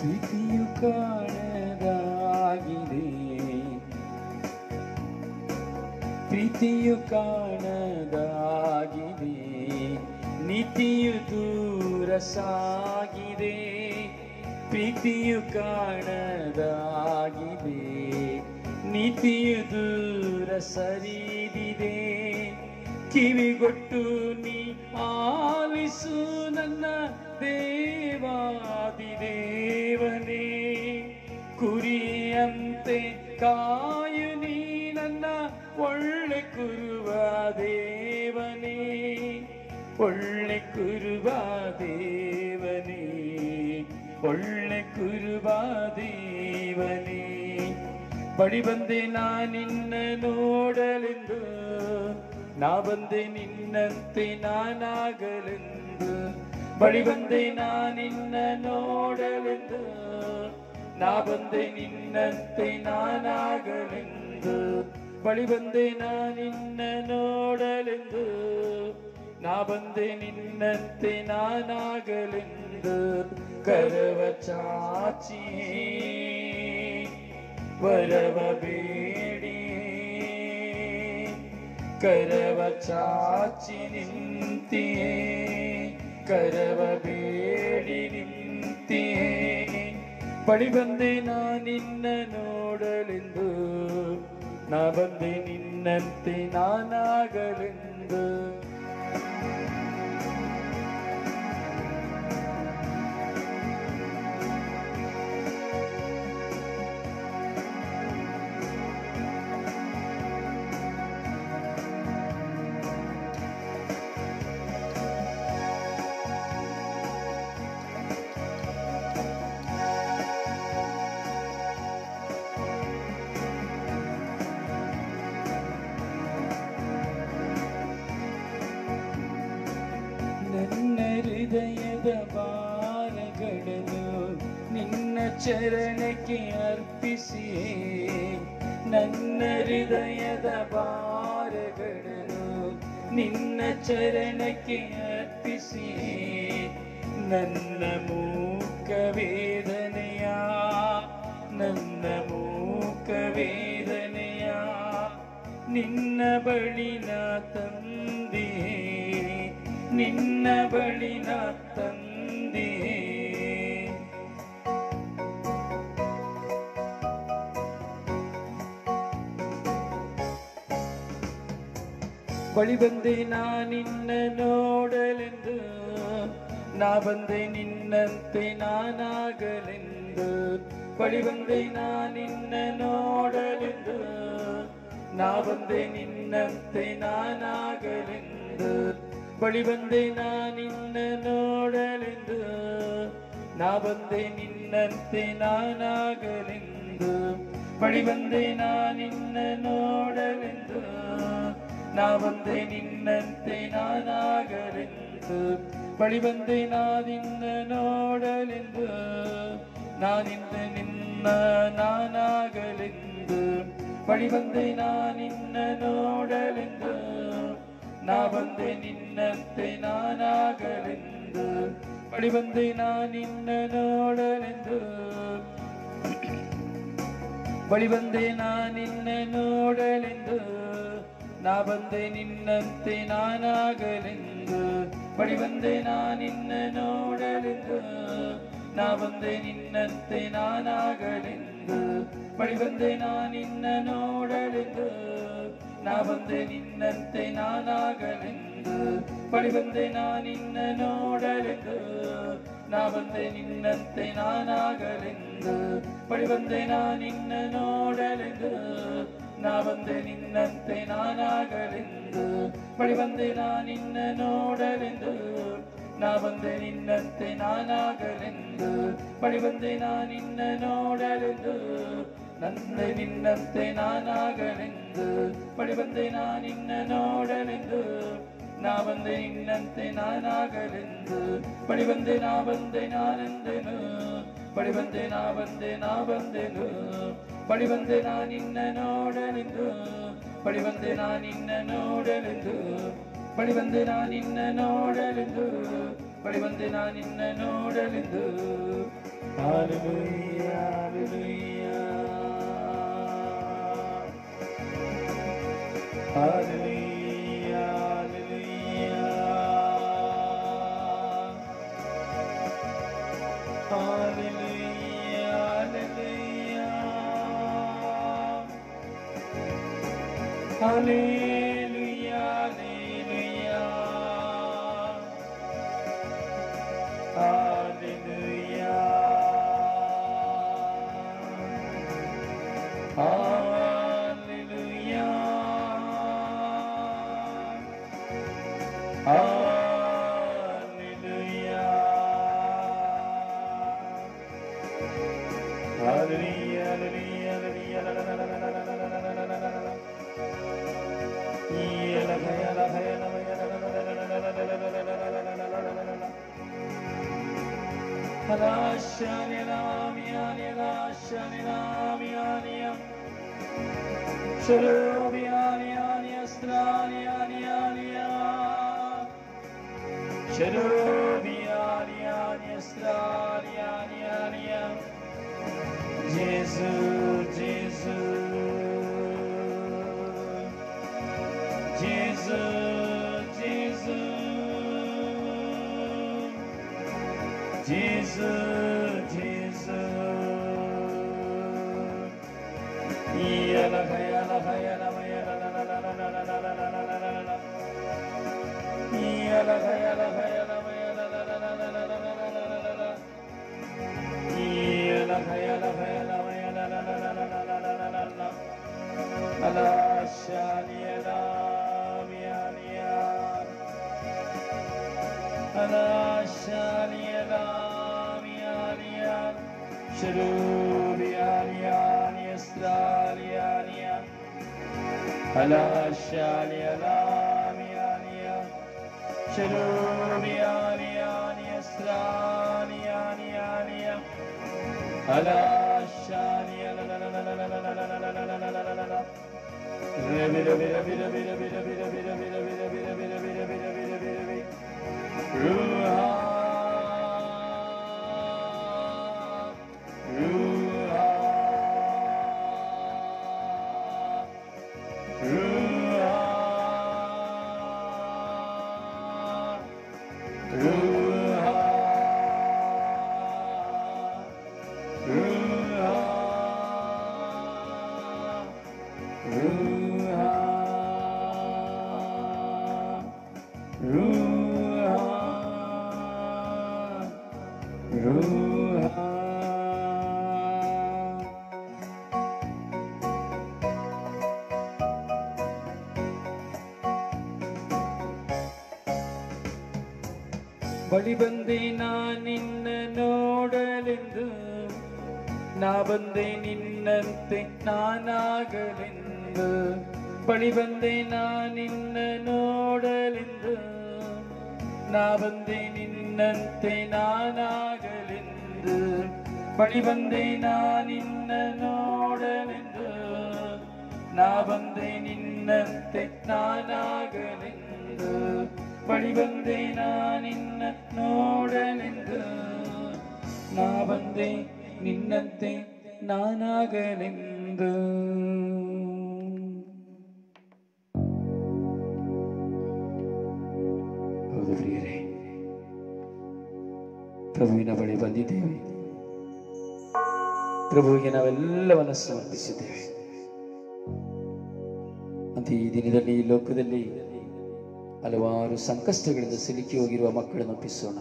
ಪ್ರೀತಿಯು ಕಾಣದಾಗಿದೆ, ಪ್ರೀತಿಯು ಕಾಣದಾಗಿದೆ, ನೀತಿಯು ದೂರ ಸಾಗಿದೆ. ಪ್ರೀತಿಯು ಕಾಣದಾಗಿದೆ, ನೀತಿಯು ದೂರ ಸರಿದಿದೆ. ಕಿವಿಗೊಟ್ಟು ನೀ ಆಲಿಸು ನನ್ನ ದೇವಾದಿದೇವನೇ. ಕುರಿಯಂತೆ ಕಾಯು ನೀ ನನ್ನ ಒಳ್ಳೆ ಕುರುವ ದೇವನೇ. ಒಳ್ಳೆ ಕುರುವ ದೇವನೇ, ಒಳ್ಳೆ ಕುರುವ ದೇವನೇ. ಬಳಿ ಬಂದೆ ನಿನ್ನ ನೋಡಲೆಂದು, ನಾ ಬಂದೆ ನಿನ್ನಂತೆ ನಾನಾಗಲೆಂದು. ಬಳಿ ಬಂದೆ ನಿನ್ನ ನೋಡಲೆಂದು, ನಾ ಬಂದೆ ನಿನ್ನಂತೆ ನಾನಾಗಲೆಂದು. ಬಳಿ ಬಂದೆ ನಿನ್ನ ನೋಡಲೆಂದು, ನಾ ಬಂದೆ ನಿನ್ನಂತೆ ನಾನಾಗಲೆಂದು. ಕರವ ಚಾಚಿ ವರವ ಬೇಡಿ, ಕರವ ಚಾಚಿ ನಿಂತಿಯೇ, ಕರವ ಬೇಡಿ ನಿಂತಿಯೇ. ಬಳಿ ಬಂದೆ ನಿನ್ನ ನೋಡಲೆಂದು, ನಾ ಬಂದೆ ನಿನ್ನಂತೆ ನಾನಾಗಲೆಂದು. ನನ್ನ ಹೃದಯದ ಭಾರಗಳನ್ನು ನಿನ್ನ ಚರಣಕ್ಕೆ ಅರ್ಪಿಸಿಯೇ, ನನ್ನ ಹೃದಯದ ಭಾರಗಳನ್ನು ನಿನ್ನ ಚರಣಕ್ಕೆ ಅರ್ಪಿಸಿಯೇ. ನನ್ನ ಮೂಕ ವೇದನೆಯ, ನನ್ನ ಮೂಕ ವೇದನೆಯ ನಿನ್ನ ಬಳಿ ನಾ ತಂದೆಯೇ, ನಿನ್ನ ಬಳಿ ನಾ ತಂದೆಯೇ. ಬಳಿ ಬಂದೆ ನಿನ್ನ ನೋಡಲೆಂದು, ನಾ ಬಂದೆ ನಿನ್ನಂತೆ ನಾನಾಗಲೆಂದು. ಬಳಿ ಬಂದೆ ನಿನ್ನ ನೋಡಲೆಂದು, ನಾ ಬಂದೆ ನಿನ್ನಂತೆ ನಾನಾಗಲೆಂದು. ಬಳಿ ಬಂದೆ ನಿನ್ನ ನೋಡಲೆಂದು, ನಾ ಬಂದೆ ನಿನ್ನಂತೆ ನಾನಾಗಲೆಂದು. ಬಳಿ ಬಂದೆ ನಿನ್ನ ನೋಡಲೆಂದು, ನಾ ಬಂದೆ ನಿನ್ನಂತೆ ನಾನಾಗಲೆಂದು. ಬಳಿ ಬಂದೆ ನಿನ್ನ ನೋಡಲೆಂದು, ನಿನ್ನ ನಾನಾಗಲೆಂದು. ಬಳಿ ಬಂದೆ ನಿನ್ನ ನೋಡಲೆಂದು, ನಾ ಬಂದೆ ನಿನ್ನಂತೆ ನಾನಾಗಲೆಂದು. ಬಳಿ ಬಂದೆ ನಿನ್ನ ನೋಡಲೆಂದು, ಬಳಿ ಬಂದೆ ನಿನ್ನ ನೋಡಲೆಂದು, ನಾ ಬಂದೆ ನಿನ್ನಂತೆ ನಾನಾಗಲೆಂದು. ಬಳಿ ಬಂದೆ ನಿನ್ನ ನೋಡಲೆಂದು, ನಾ ಬಂದೆ ನಿನ್ನಂತೆ ನಾನಾಗಲೆಂದು. ಬಳಿ ಬಂದೆ ನಿನ್ನ ನೋಡಲೆಂದು, ನಾ ಬಂದೆ ನಿನ್ನಂತೆ ನಾನಾಗಲೆಂದು. ಬಳಿ ಬಂದೆ ನಿನ್ನ ನೋಡಲೆಂದು, ನಾ ಬಂದೆ ನಿನ್ನಂತೆ ನಾನಾಗಲೆಂದು. ಬಳಿ ಬಂದೆ ನಿನ್ನ ನೋಡಲೆಂದು, ನಾ ಬಂದೆ ನಿನ್ನಂತೆ ನಾನಾಗಲೆಂದು. ಬಳಿ ಬಂದೆ ನಿನ್ನ ನೋಡಲೆಂದು, ನಾ ಬಂದೆ ನಿನ್ನಂತೆ ನಾನಾಗಲೆಂದು. ಬಳಿ ಬಂದೆ ನಿನ್ನ ನೋಡಲೆಂದು, ನಿನ್ನಂತೆ ನಾನಾಗಲೆಂದು. ಬಳಿ ಬಂದೆ ನಿನ್ನ ನೋಡಲೆಂದು, ನಾ ಬಂದೆ ನಿನ್ನಂತೆ ನಾನಾಗಲೆಂದು. ಬಳಿ ಬಂದೆ ನಾನೆಂದೆನು, ಬಳಿ ಬಂದೆ ಬಂದೆನು. ಬಳಿ ಬಂದೆ ನಿನ್ನ ನೋಡಲೆಂದು, ಬಳಿ ಬಂದೆ ನಿನ್ನ ನೋಡಲೆಂದು. ಬಳಿ ಬಂದೆ ನಿನ್ನ ನೋಡಲೆಂದು, ಬಳಿ ಬಂದೆ ನಿನ್ನ ನೋಡಲೆಂದು. Hallelujah, hallelujah, hallelujah, hallelujah, hallelujah, hallelujah, hallelujah, hallelujah, hallelujah, hallelujah, hallelujah, ಬಳಿ ಬಂದೆ ನಿನ್ನ ನೋಡಲೆಂದು, ನಾ ಬಂದೆ ನಿನ್ನಂತೆ ನಾನಾಗಲೆಂದು. ಬಳಿ ಬಂದೆ ನಿನ್ನ ನೋಡಲೆಂದು, ನಾ ಬಂದೆ ನಿನ್ನಂತೆ ನಾನಾಗಲೆಂದು. ಬಳಿ ಬಂದೆ ನಿನ್ನ ನೋಡಲೆಂದು, ನಾ ಬಂದೆ ನಿನ್ನಂತೆ ನಾನಾಗಲೆಂದು. ಬಳಿ ಬಂದೆ ನಿನ್ನ ನೋಡಲೆಂದು, ನಾ ಬಂದೆ ನಿನ್ನಂತೆ ನಾನಾಗಲೆಂದು. ಹೌದು ಪ್ರಿಯರೇ, ಪ್ರಭುವಿನ ಬಳಿ ಬಂದಿದ್ದೇವೆ. ಪ್ರಭುವಿಗೆ ನಾವೆಲ್ಲವನ್ನ ಸಮರ್ಪಿಸಿದ್ದೇವೆ. ಅಂತ ಈ ದಿನದಲ್ಲಿ ಈ ಲೋಕದಲ್ಲಿ ಹಲವಾರು ಸಂಕಷ್ಟಗಳಿಂದ ಸಿಲುಕಿ ಹೋಗಿರುವ ಮಕ್ಕಳನ್ನು ಒಪ್ಪಿಸೋಣ.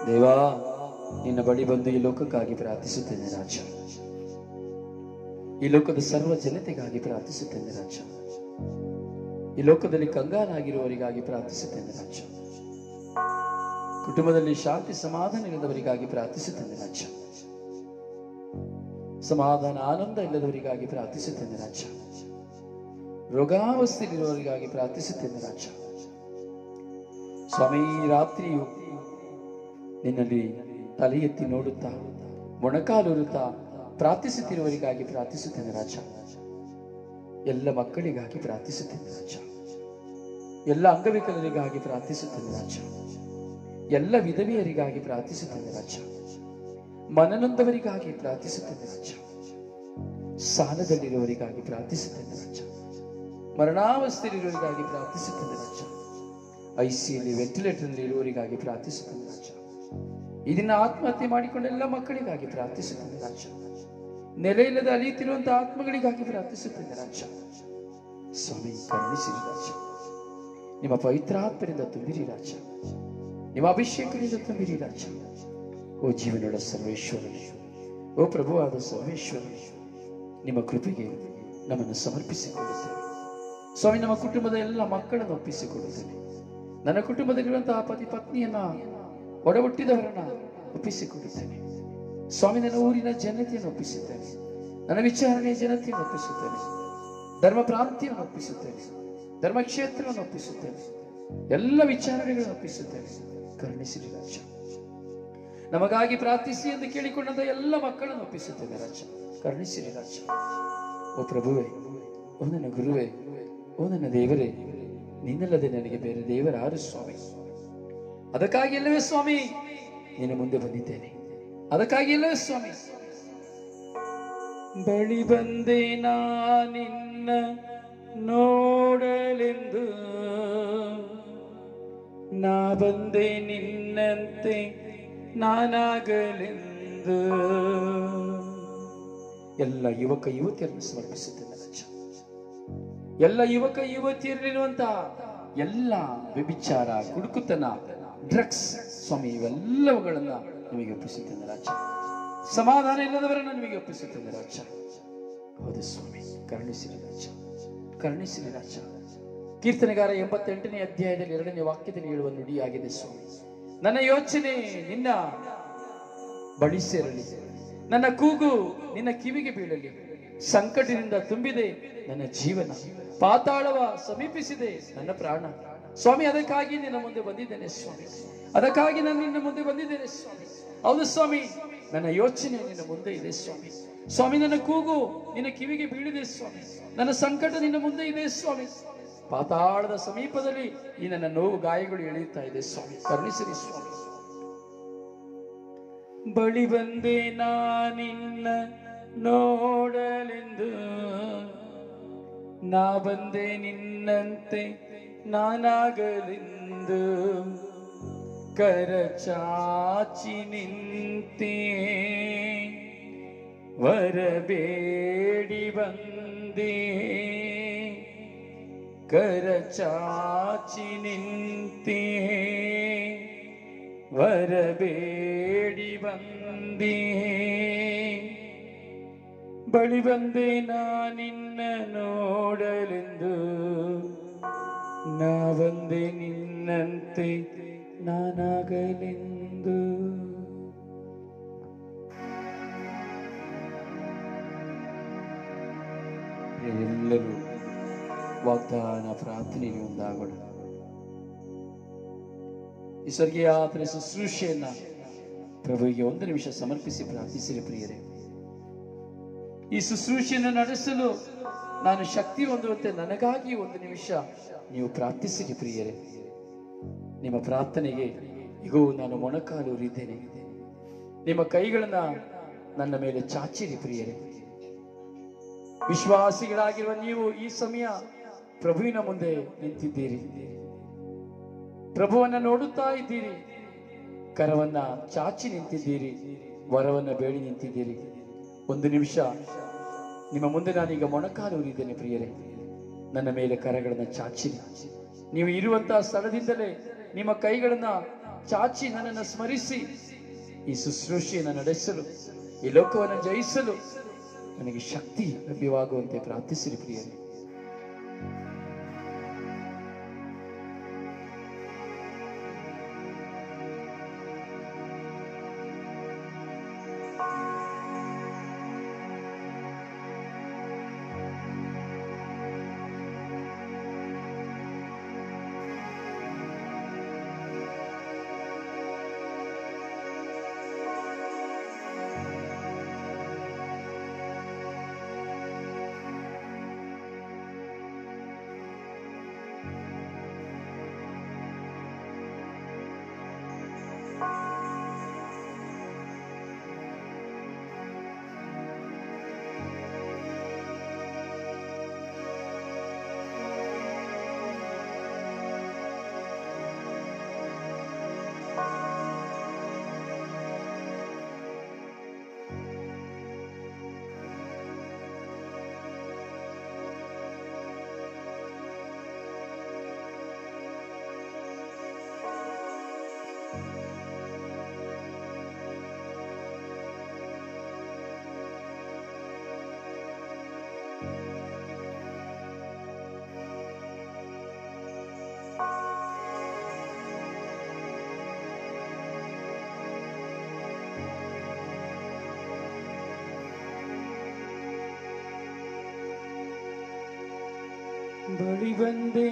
ದೇವಾ, ನಿನ್ನ ಬಳಿ ಬಂದು ಈ ಲೋಕಕ್ಕಾಗಿ ಪ್ರಾರ್ಥಿಸುತ್ತೇನೆ ರಾಜ. ಈ ಲೋಕದ ಸರ್ವ ಜನತೆಗಾಗಿ ಪ್ರಾರ್ಥಿಸುತ್ತೇನೆ ರಾಜ. ಈ ಲೋಕದಲ್ಲಿ ಕಂಗಾಲಾಗಿರುವವರಿಗಾಗಿ ಪ್ರಾರ್ಥಿಸುತ್ತೇನೆ ರಾಜ. ಕುಟುಂಬದಲ್ಲಿ ಶಾಂತಿ ಸಮಾಧಾನ ಇಲ್ಲದವರಿಗಾಗಿ ಪ್ರಾರ್ಥಿಸುತ್ತೇನೆ ರಾಜ. ಸಮಾಧಾನ ಆನಂದ ಇಲ್ಲದವರಿಗಾಗಿ ಪ್ರಾರ್ಥಿಸುತ್ತೇನೆ ರಾಜ. ರೋಗಾವಸ್ಥೆಯಲ್ಲಿರುವವರಿಗಾಗಿ ಪ್ರಾರ್ಥಿಸುತ್ತೇನೆ ರಾಜ. ಸ್ವಾಮಿ, ರಾತ್ರಿಯು ನಿನ್ನಲ್ಲಿ ತಲೆ ಎತ್ತಿ ನೋಡುತ್ತಾ ಮೊಣಕಾಲುರುತ್ತಾ ಪ್ರಾರ್ಥಿಸುತ್ತಿರುವವರಿಗಾಗಿ ಪ್ರಾರ್ಥಿಸುತ್ತೇನೆ ರಾಜ. ಎಲ್ಲ ಮಕ್ಕಳಿಗಾಗಿ ಪ್ರಾರ್ಥಿಸುತ್ತೇನೆ ರಾಜ. ಎಲ್ಲ ಅಂಗವಿಕಲರಿಗಾಗಿ ಪ್ರಾರ್ಥಿಸುತ್ತೇನೆ ರಾಜ. ಎಲ್ಲ ವಿಧವೆಯರಿಗಾಗಿ ಪ್ರಾರ್ಥಿಸುತ್ತೇನೆ ರಾಜ. ಮನನೊಂದವರಿಗಾಗಿ ಪ್ರಾರ್ಥಿಸುತ್ತೇನೆ ರಾಜ. ಸಾಲದಲ್ಲಿರುವವರಿಗಾಗಿ ಪ್ರಾರ್ಥಿಸುತ್ತೇನೆ ರಾಜ. ಮರಣಾವಸ್ಥೆಯಲ್ಲಿರುವವರಿಗಾಗಿ ಪ್ರಾರ್ಥಿಸುತ್ತೇನೆ ರಾಜ. ಐಸಿಯಲ್ಲಿ ವೆಂಟಿಲೇಟರ್ ಇರುವವರಿಗಾಗಿ ಪ್ರಾರ್ಥಿಸುತ್ತೇನೆ ರಾಜ. ಇದನ್ನ ಆತ್ಮಹತ್ಯೆ ಮಾಡಿಕೊಂಡ ಎಲ್ಲ ಮಕ್ಕಳಿಗಾಗಿ ಪ್ರಾರ್ಥಿಸುತ್ತೇನೆ ರಾಜ. ನೆಲೆ ಇಲ್ಲದೆ ಅಲಿಯುತ್ತಿರುವಂತಹ ಆತ್ಮಗಳಿಗಾಗಿ ಪ್ರಾರ್ಥಿಸುತ್ತೇನೆ ರಾಜ. ಸ್ವಾಮಿ, ಕರುಣಿಸಿರಿ ರಾಜ. ನಿಮ್ಮ ಪವಿತ್ರಾತ್ಮರಿಂದ ತುಂಬಿರಿ ರಾಜ. ನಿಮ್ಮ ಅಭಿಷೇಕದಿಂದ ತುಂಬಿರಿ ರಾಜ. ಓ ಜೀವನದ ಸರ್ವೇಶ್ವರ, ಓ ಪ್ರಭುವಾದ ಸರ್ವೇಶ್ವರ, ನಿಮ್ಮ ಕೃಪೆಗೆ ನಮ್ಮನ್ನು ಸಮರ್ಪಿಸಿಕೊಳ್ಳುತ್ತೇವೆ ಸ್ವಾಮಿ. ನಮ್ಮ ಕುಟುಂಬದ ಎಲ್ಲ ಮಕ್ಕಳನ್ನು ಒಪ್ಪಿಸಿಕೊಳ್ಳುತ್ತೇನೆ. ನನ್ನ ಕುಟುಂಬದಲ್ಲಿರುವಂತಹ ಪತಿ ಪತ್ನಿಯನ್ನ, ಒಡ ಹುಟ್ಟಿದವರನ್ನ ಒಪ್ಪಿಸಿಕೊಳ್ಳುತ್ತೇನೆ ಸ್ವಾಮಿ, ನನ್ನ ಊರಿನ ಜನತೆಯನ್ನು ಒಪ್ಪಿಸುತ್ತೇನೆ, ನನ್ನ ವಿಚಾರಣೆಯ ಜನತೆಯನ್ನು ಒಪ್ಪಿಸುತ್ತೇನೆ, ಧರ್ಮ ಪ್ರಾಂತ್ಯವನ್ನು ಒಪ್ಪಿಸುತ್ತೇನೆ, ಧರ್ಮಕ್ಷೇತ್ರವನ್ನು ಒಪ್ಪಿಸುತ್ತೇನೆ, ಎಲ್ಲ ವಿಚಾರಣೆಗಳನ್ನು ಒಪ್ಪಿಸುತ್ತೇನೆ. ಕರುಣಿಸಿರಿ ರಾಜ. ನಮಗಾಗಿ ಪ್ರಾರ್ಥಿಸಿ ಎಂದು ಕೇಳಿಕೊಂಡಂತ ಎಲ್ಲ ಮಕ್ಕಳನ್ನು ಒಪ್ಪಿಸುತ್ತೇನೆ ರಾಜ. ಕರುಣಿಸಿರಿ ರಾಜ. ಓ ಪ್ರಭುವೇ, ಓ ನನ್ನ ಗುರುವೇ, ಓ ನನ್ನ ದೇವರೇ, ನಿನ್ನಲ್ಲದೆ ನನಗೆ ಬೇರೆ ದೇವರಾರು ಸ್ವಾಮಿ. ಅದಕ್ಕಾಗಿ ಎಲ್ಲವೇ ಸ್ವಾಮಿ ನಿನ್ನ ಮುಂದೆ ಬಂದಿದ್ದೇನೆ. ಅದಕ್ಕಾಗಿ ಎಲ್ಲವೇ ಸ್ವಾಮಿ ಬಳಿ ಬಂದೆ ನಿನ್ನ ನೋಡಲೆಂದು, ನಾ ಬಂದೆ ನಿನ್ನಂತೆ ನಾನಾಗಲೆಂದು. ಎಲ್ಲ ಯುವಕ ಯುವತಿಯರನ್ನು ಸಮರ್ಪಿಸುತ್ತೇನೆ ರಾಜ. ಎಲ್ಲ ಯುವಕ ಯುವತಿಯರಲ್ಲಿರುವಂತಹ ಎಲ್ಲ ವ್ಯಭಿಚಾರ, ಕುಡುಕುತನ, ಡ್ರಗ್ಸ್ ಸ್ವಾಮಿ, ಇವೆಲ್ಲವುಗಳನ್ನ ನಿಮಗೆ ಒಪ್ಪಿಸುತ್ತೇನೆ ರಾಜ. ಸಮಾಧಾನ ಇಲ್ಲದವರನ್ನು ನಿಮಗೆ ಒಪ್ಪಿಸುತ್ತೇನೆ ರಾಜ. ಹೌದು ಸ್ವಾಮಿ, ಕರುಣಿಸಿರಿ ರಾಜ, ಕರುಣಿಸಿರಿ ರಾಜ. ಕೀರ್ತನೆಗಾರ 88ನೇ ಅಧ್ಯಾಯದಲ್ಲಿ 2ನೇ ವಾಕ್ಯದಲ್ಲಿ ಹೇಳುವ ನುಡಿಯಾಗಿದೆ ಸ್ವಾಮಿ, ನನ್ನ ಯೋಚನೆ ನಿನ್ನ ಬಳಿ ಸೇರಲಿ, ನನ್ನ ಕೂಗು ನಿನ್ನ ಕಿವಿಗೆ ಬೀಳಲಿ. ಸಂಕಟದಿಂದ ತುಂಬಿದೆ ನನ್ನ ಜೀವನ, ಪಾತಾಳವ ಸಮೀಪಿಸಿದೆ ನನ್ನ ಪ್ರಾಣ. ಸ್ವಾಮಿ, ಅದಕ್ಕಾಗಿ ನಿನ್ನ ಮುಂದೆ ಬಂದಿದ್ದೇನೆ ಸ್ವಾಮಿ, ಅದಕ್ಕಾಗಿ ನಾನು ನಿನ್ನ ಮುಂದೆ ಬಂದಿದ್ದೇನೆ ಸ್ವಾಮಿ. ಹೌದು ಸ್ವಾಮಿ, ನನ್ನ ಯೋಚನೆ ನಿನ್ನ ಮುಂದೆ ಇದೆ ಸ್ವಾಮಿ. ಸ್ವಾಮಿ, ನನ್ನ ಕೂಗು ನಿನ್ನ ಕಿವಿಗೆ ಬೀಳಿದೆ ಸ್ವಾಮಿ. ನನ್ನ ಸಂಕಟ ನಿನ್ನ ಮುಂದೆ ಇದೆ ಸ್ವಾಮಿ. ಪಾತಾಳದ ಸಮೀಪದಲ್ಲಿ ಈ ನನ್ನ ನೋವು ಗಾಯಗಳು ಎಳೆಯುತ್ತಾ ಇದೆ ಸ್ವಾಮಿ. ಕರುಣಿಸಿರಿ ಸ್ವಾಮಿ. ಬಳಿ ಬಂದೆ ನಿನ್ನ ನೋಡಲೆಂದು, ನಾ ಬಂದೆ ನಿನ್ನಂತೆ ನಾನಾಗಲೆಂದು. ಕರಚಾಚಿ ನಿಂತೆ ವರಬೇಡಿ ಬಂದೆ, ಕರಚಾಚಿ ನಿಂತೆ ವರಬೇಡಿ ಬಂದೆ. ಬಳಿ ಬಂದೆ ನಿನ್ನ ನೋಡಲೆಂದು, ನಾ ಬಂದೆ ನಿನ್ನಂತೆ ನಾನಾಗಲೆಂದು. ಎಲ್ಲರೂ ವಾಗ್ದಾನ ಪ್ರಾರ್ಥನೆಗೆ ಒಂದಾಗೋಣ. ಈ ಸ್ವರ್ಗೀಯ ಆತನ ಶುಶ್ರೂಷೆಯನ್ನ ಪ್ರಭುವಿಗೆ 1 ನಿಮಿಷ ಸಮರ್ಪಿಸಿ ಪ್ರಾರ್ಥಿಸಿರಿ ಪ್ರಿಯರೇ. ಈ ಶುಶ್ರೂಷೆಯನ್ನು ನಡೆಸಲು ನಾನು ಶಕ್ತಿ ಹೊಂದುವಂತೆ ನನಗಾಗಿ 1 ನಿಮಿಷ ನೀವು ಪ್ರಾರ್ಥಿಸಿರಿ ಪ್ರಿಯರೇ. ನಿಮ್ಮ ಪ್ರಾರ್ಥನೆಗೆ ಇಗೋ ನಾನು ಮೊಣಕಾಲು ಉರಿದ್ದೇನೆ. ನಿಮ್ಮ ಕೈಗಳನ್ನ ನನ್ನ ಮೇಲೆ ಚಾಚಿರಿ ಪ್ರಿಯರೇ. ವಿಶ್ವಾಸಿಗಳಾಗಿರುವ ನೀವು ಈ ಸಮಯ ಪ್ರಭುವಿನ ಮುಂದೆ ನಿಂತಿದ್ದೀರಿ, ಪ್ರಭುವನ್ನ ನೋಡುತ್ತಾ ಇದ್ದೀರಿ, ಕರವನ್ನ ಚಾಚಿ ನಿಂತಿದ್ದೀರಿ, ವರವನ್ನ ಬೇಡಿ ನಿಂತಿದ್ದೀರಿ. 1 ನಿಮಿಷ ನಿಮ್ಮ ಮುಂದೆ ನಾನೀಗ ಮೊಣಕಾಲು ಉರಿದ್ದೇನೆ ಪ್ರಿಯರೇ. ನನ್ನ ಮೇಲೆ ಕರಗಳನ್ನ ಚಾಚಿರಿ. ನೀವು ಇರುವಂತಹ ಸ್ಥಳದಿಂದಲೇ ನಿಮ್ಮ ಕೈಗಳನ್ನ ಚಾಚಿ ನನ್ನನ್ನು ಸ್ಮರಿಸಿ ಈ ಶುಶ್ರೂಷೆಯನ್ನು ನಡೆಸಲು, ಈ ಲೋಕವನ್ನು ಜಯಿಸಲು ನನಗೆ ಶಕ್ತಿ ಲಭ್ಯವಾಗುವಂತೆ ಪ್ರಾರ್ಥಿಸಿರಿ ಪ್ರಿಯರೇ. ಬಳಿ ಬಂದೆ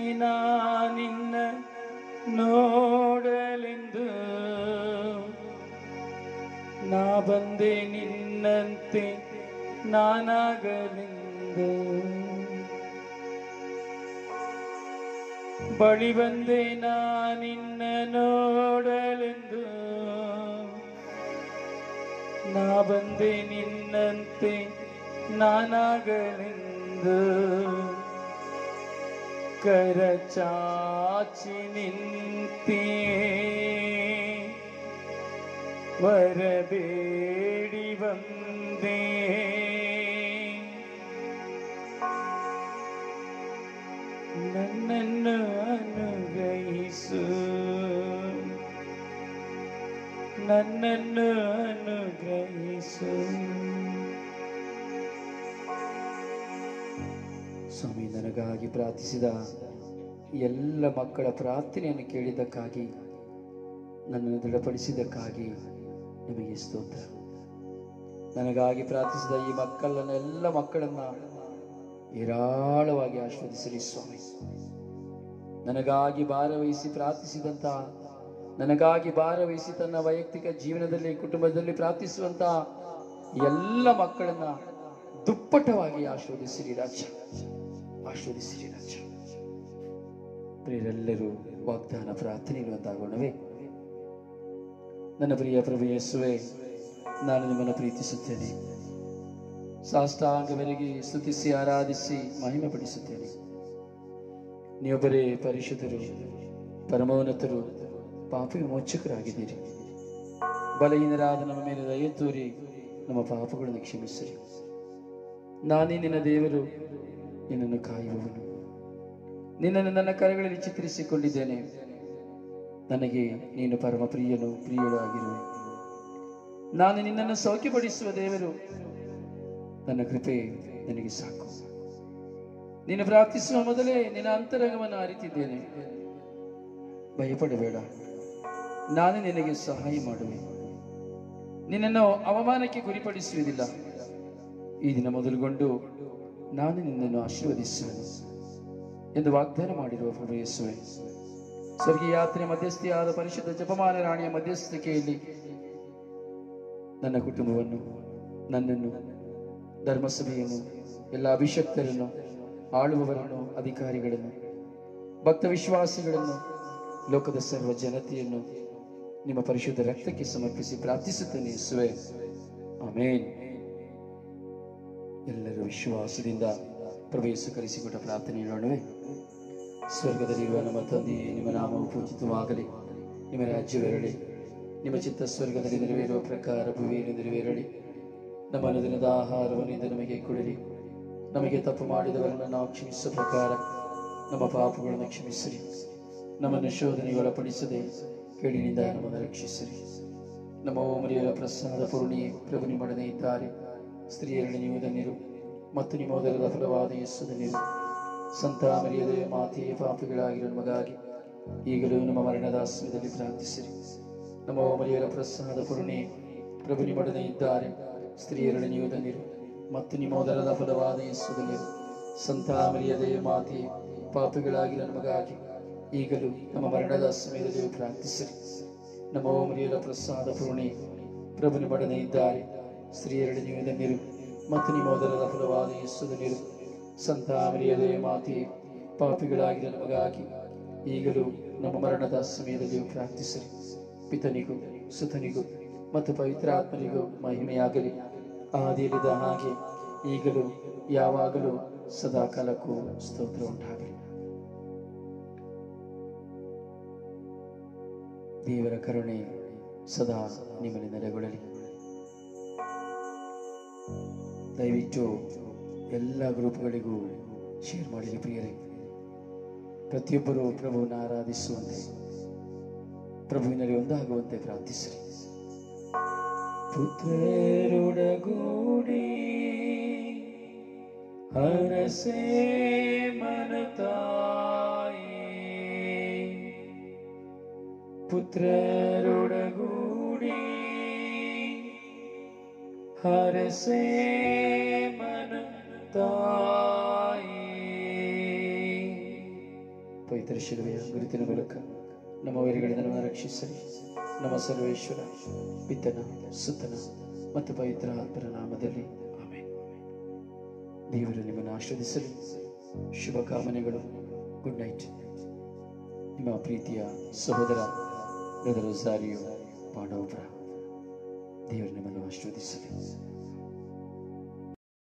ನಿನ್ನ ನೋಡಲೆಂದು, ನಾ ಬಂದೆ ನಿನ್ನಂತೆ ನಾನಾಗಲೆಂದು. ಬಳಿ ಬಂದೆ ನಿನ್ನ ನೋಡಲೆಂದು, ನಾ ಬಂದೆ ನಿನ್ನಂತೆ ನಾನಾಗಲೆಂದು. ಕರಚಾಚಿ ನಿಂತೆ ವರಬೇಡಿ ಬಂದೆ, ನನ್ನನ್ನು ಅನುಗ್ರಹಿಸು, ನನ್ನನ್ನು ಅನುಗ್ರಹಿಸು. ಸ್ವಾಮಿ, ನನಗಾಗಿ ಪ್ರಾರ್ಥಿಸಿದ ಎಲ್ಲ ಮಕ್ಕಳ ಪ್ರಾರ್ಥನೆಯನ್ನು ಕೇಳಿದ್ದಕ್ಕಾಗಿ, ನನ್ನನ್ನು ದೃಢಪಡಿಸಿದ್ದಕ್ಕಾಗಿ ನಿಮಗೆ ಸ್ತೋತ್ರ. ನನಗಾಗಿ ಪ್ರಾರ್ಥಿಸಿದ ಈ ಎಲ್ಲ ಮಕ್ಕಳನ್ನ ಹೇರಾಳವಾಗಿ ಆಶೀರ್ವದಿಸಲಿ ಸ್ವಾಮಿ. ನನಗಾಗಿ ಭಾರವಹಿಸಿ ಪ್ರಾರ್ಥಿಸಿದಂತ, ನನಗಾಗಿ ಭಾರವಹಿಸಿ ತನ್ನ ವೈಯಕ್ತಿಕ ಜೀವನದಲ್ಲಿ ಕುಟುಂಬದಲ್ಲಿ ಪ್ರಾರ್ಥಿಸುವಂತ ಎಲ್ಲ ಮಕ್ಕಳನ್ನ ದುಪ್ಪಟ್ಟವಾಗಿ ಆಶೀರ್ವದಿಸಿರಿ ರಾಜ, ಆಶೀರ್ವದಿಸಿರಿ ರಾಜ. ಪ್ರಿಯರೆಲ್ಲರೂ ವಾಗ್ದಾನ ಪ್ರಾರ್ಥನೆಗಳು ಅಂತಾಗೋಣವೇ. ನನ್ನ ಪ್ರಿಯ ಪ್ರಭು ಯೇಸುವೇ, ನಾನು ನಿಮ್ಮನ್ನು ಪ್ರೀತಿಸುತ್ತೇನೆ. ಸಾಷ್ಟಾಂಗವರೆಗೆ ಸ್ತುತಿಸಿ ಆರಾಧಿಸಿ ಮಹಿಮೆ ಪಡಿಸುತ್ತೇನೆ. ನೀವೊಬ್ಬರೇ ಪರಿಶುದ್ಧರು, ಪರಮೋನ್ನತರು, ಪಾಪ ವಿಮೋಚಕರಾಗಿದ್ದೀರಿ. ಬಲಹೀನರಾದ ನಮ್ಮ ಮೇಲೆ ದಯ ತೋರಿ ನಮ್ಮ ಪಾಪಗಳನ್ನು ಕ್ಷಮಿಸಿರಿ. ನಾನೇ ನಿನ್ನ ದೇವರು, ನಿನ್ನನ್ನು ಕಾಯುವವನು. ನಿನ್ನನ್ನು ನನ್ನ ಕರಗಳಲ್ಲಿ ಚಿತ್ರಿಸಿಕೊಂಡಿದ್ದೇನೆ. ನನಗೆ ನೀನು ಪರಮ ಪ್ರಿಯಳು ಆಗಿರುವೆ. ನಾನು ನಿನ್ನನ್ನು ಸೌಖ್ಯಪಡಿಸುವ ದೇವರು. ನನ್ನ ಕೃಪೆ ನನಗೆ ಸಾಕು. ನೀನು ಪ್ರಾರ್ಥಿಸುವ ಮೊದಲೇ ನಿನ್ನ ಅಂತರಂಗವನ್ನು ಅರಿತಿದ್ದೇನೆ. ಭಯಪಡಬೇಡ, ನಾನು ನಿನಗೆ ಸಹಾಯ ಮಾಡುವೆ. ನಿನ್ನನ್ನು ಅವಮಾನಕ್ಕೆ ಗುರಿಪಡಿಸುವುದಿಲ್ಲ. ಈ ದಿನ ಮೊದಲುಗೊಂಡು ನಾನು ನಿನ್ನನ್ನು ಆಶೀರ್ವದಿಸುವೆನು ಎಂದು ವಾಗ್ದಾನ ಮಾಡಿರುವ ಪ್ರಭು ಯೇಸುವೆ, ಸ್ವರ್ಗೀಯ ಯಾತ್ರೆ ಮಧ್ಯಸ್ಥಿಯಾದ ಪರಿಶುದ್ಧ ಜಪಮಾಲ ರಾಣಿಯ ಮಧ್ಯಸ್ಥಿಕೆಯಲ್ಲಿ ನನ್ನ ಕುಟುಂಬವನ್ನು, ನನ್ನನ್ನು, ಧರ್ಮಸಭೆಯನ್ನು, ಎಲ್ಲ ಅಭಿಷಕ್ತರನ್ನು, ಆಳುವವರನ್ನು, ಅಧಿಕಾರಿಗಳನ್ನು, ಭಕ್ತ ವಿಶ್ವಾಸಿಗಳನ್ನು, ಲೋಕದ ಸರ್ವ ಜನತೆಯನ್ನು ನಿಮ್ಮ ಪರಿಶುದ್ಧ ರಕ್ತಕ್ಕೆ ಸಮರ್ಪಿಸಿ ಪ್ರಾರ್ಥಿಸುತ್ತೇನೆ ಯೇಸುವೆ, ಆಮೇನ್. ಎಲ್ಲರೂ ವಿಶ್ವಾಸದಿಂದ ಪ್ರಭು ಯೇಸು ಕಲಿಸಿಕೊಟ್ಟ ಪ್ರಾರ್ಥನೆ ನೋಡುವೆ. ಸ್ವರ್ಗದಲ್ಲಿರುವ ನಮ್ಮ ತಂದೆಯೇ, ನಿಮ್ಮ ನಾಮವು ಪೂಜಿತವಾಗಲಿ, ನಿಮ್ಮ ರಾಜ್ಯವಿರಲಿ, ನಿಮ್ಮ ಚಿತ್ತ ಸ್ವರ್ಗದಲ್ಲಿ ನೆರವೇರುವ ಪ್ರಕಾರ ಭೂಮಿಯಲ್ಲಿ ನೆರವೇರಲಿ. ನಮ್ಮ ಅನುದಿನದ ಆಹಾರವನ್ನು ಇಂದು ನಮಗೆ ಕೊಡಿರಿ. ನಮಗೆ ತಪ್ಪು ಮಾಡಿದವರನ್ನು ನಾವು ಕ್ಷಮಿಸುವ ಪ್ರಕಾರ ನಮ್ಮ ಪಾಪಗಳನ್ನು ಕ್ಷಮಿಸಿರಿ. ನಮ್ಮನ್ನು ಶೋಧನೆಗೆ ಒಳಪಡಿಸದೆ ಕೇಳಿನಿಂದ ನಮ್ಮನ್ನು ರಕ್ಷಿಸಿರಿ. ನಮ್ಮ ಓಮರಿಯರ ಪ್ರಸಾದ ಪೂರ್ಣಿ ಪ್ರಭು ನಿಮ್ಮೊಡನೆ ಇದ್ದಾರೆ. ಸ್ತ್ರೀಯರಲ್ಲಿ ನೀವು ಧನ್ಯರು ಮತ್ತು ನಿಮ್ಮ ಉದರದ ಫಲವಾದ ಯೇಸು ಧನ್ಯರು. ಸಂತ ಮರಿಯದ ಮಾತೆಯೇ, ಪಾಪಿಗಳಾಗಿರೋ ನಮಗಾಗಿ ಈಗಲೂ ನಮ್ಮ ಮರಣದ ಸಮಯದಲ್ಲಿ ಪ್ರಾರ್ಥಿಸಿರಿ. ನಮ್ಮ ಓಮರಿಯರ ಪ್ರಸಾದ ಪೂರ್ಣಿ ಪ್ರಭು ನಿಮ್ಮೊಡನೆ ಇದ್ದಾರೆ. ಸ್ತ್ರೀಯರಲ್ಲಿ ನೀವು ಧನ್ಯರು ಮತ್ತು ನಿಮ್ಮ ಉದರದ ಫಲವಾದ ಯೇಸು ಧನ್ಯರು. ಸಂತ ಮರಿಯದ ಮಾತೆಯೇ, ಪಾಪಿಗಳಾಗಿರೋ ನಮಗಾಗಿ ಈಗಲೂ ನಮ್ಮ ಮರಣದ ಸಮಯದಲ್ಲಿ ಪ್ರಾರ್ಥಿಸಿರಿ. ನಮ್ಮ ಓಮರಿಯರ ಪ್ರಸಾದ ಪೂರ್ಣಿ ಪ್ರಭು ನಿಮ್ಮೊಡನೆ ಇದ್ದಾರೆ. ಸ್ತ್ರೀಯರಲ್ಲಿ ನೀವು ಧನ್ಯರು ಮತ್ತು ನಿಮ್ಮ ಉದರದ ಫಲವಾದ ಯೇಸು ಧನ್ಯರು. ಸಂತ ಮರಿಯದ ಮಾತೆಯೇ, ಪಾಪಿಗಳಾಗಿರೋ ನಮಗಾಗಿ ಈಗಲೂ ನಮ್ಮ ಮರಣದ ಸಮಯದಲ್ಲಿ ಪ್ರಾರ್ಥಿಸಿರಿ. ಪಿತನಿಗೂ ಸುತನಿಗೂ ಮತ್ತು ಪವಿತ್ರಾತ್ಮನಿಗೂ ಮಹಿಮೆಯಾಗಲಿ, ಆದಿಯಲ್ಲಿದ್ದ ಹಾಗೆ ಈಗಲೂ ಯಾವಾಗಲೂ ಸದಾ ಕಾಲಕ್ಕೂ ಸ್ತೋತ್ರ ಉಂಟಾಗಲಿ. ದೇವರ ಕರುಣೆ ಸದಾ ನಿಮ್ಮಲ್ಲಿ ನೆಲೆಗೊಳ್ಳಲಿ. ದಯವಿಟ್ಟು ಎಲ್ಲ ಗ್ರೂಪ್ಗಳಿಗೂ ಶೇರ್ ಮಾಡಿರಿ ಪ್ರಿಯರೇ. ಪ್ರತಿಯೊಬ್ಬರೂ ಪ್ರಭುವನ್ನು ಆರಾಧಿಸುವಂತೆ, ಪ್ರಭುವಿನಲ್ಲಿ ಒಂದಾಗುವಂತೆ ಪ್ರಾರ್ಥಿಸಿರಿ. ಪುತ್ರರೊಡಗೂಡಿ ಹರಸೆ ಮನತಾಯಿ, ಪುತ್ರರೊಡಗೂಡಿ ಹರಸೆ ಮನತಾಯಿ. ಪವಿತ್ರ ಶಿಲುಬೆಯ ಗುರುತಿನ ಮೂಲಕ ನಮ್ಮ ವೈರಿಗಳಿಂದ ನಮ್ಮನ್ನು ರಕ್ಷಿಸಲಿ. ನಮ್ಮ ಸರ್ವೇಶ್ವರ ಪಿತನ ಸುತನ ಮತ್ತು ಪವಿತ್ರ ಆತ್ಮರ ನಾಮದಲ್ಲಿ ಆಮೆನ್. ದೇವರು ನಿಮ್ಮನ್ನು ಆಶೀರ್ವದಿಸಲಿ. ಶುಭಕಾಮನೆಗಳು. Good night. ನಿಮ್ಮ ಪ್ರೀತಿಯ ಸಹೋದರ ಬ್ರದರ್ ರೋಸಾರಿಯೋ ಪಾಂಡವಪುರ. ದೇವರು ನಿಮ್ಮನ್ನು ಆಶೀರ್ವದಿಸಲಿ.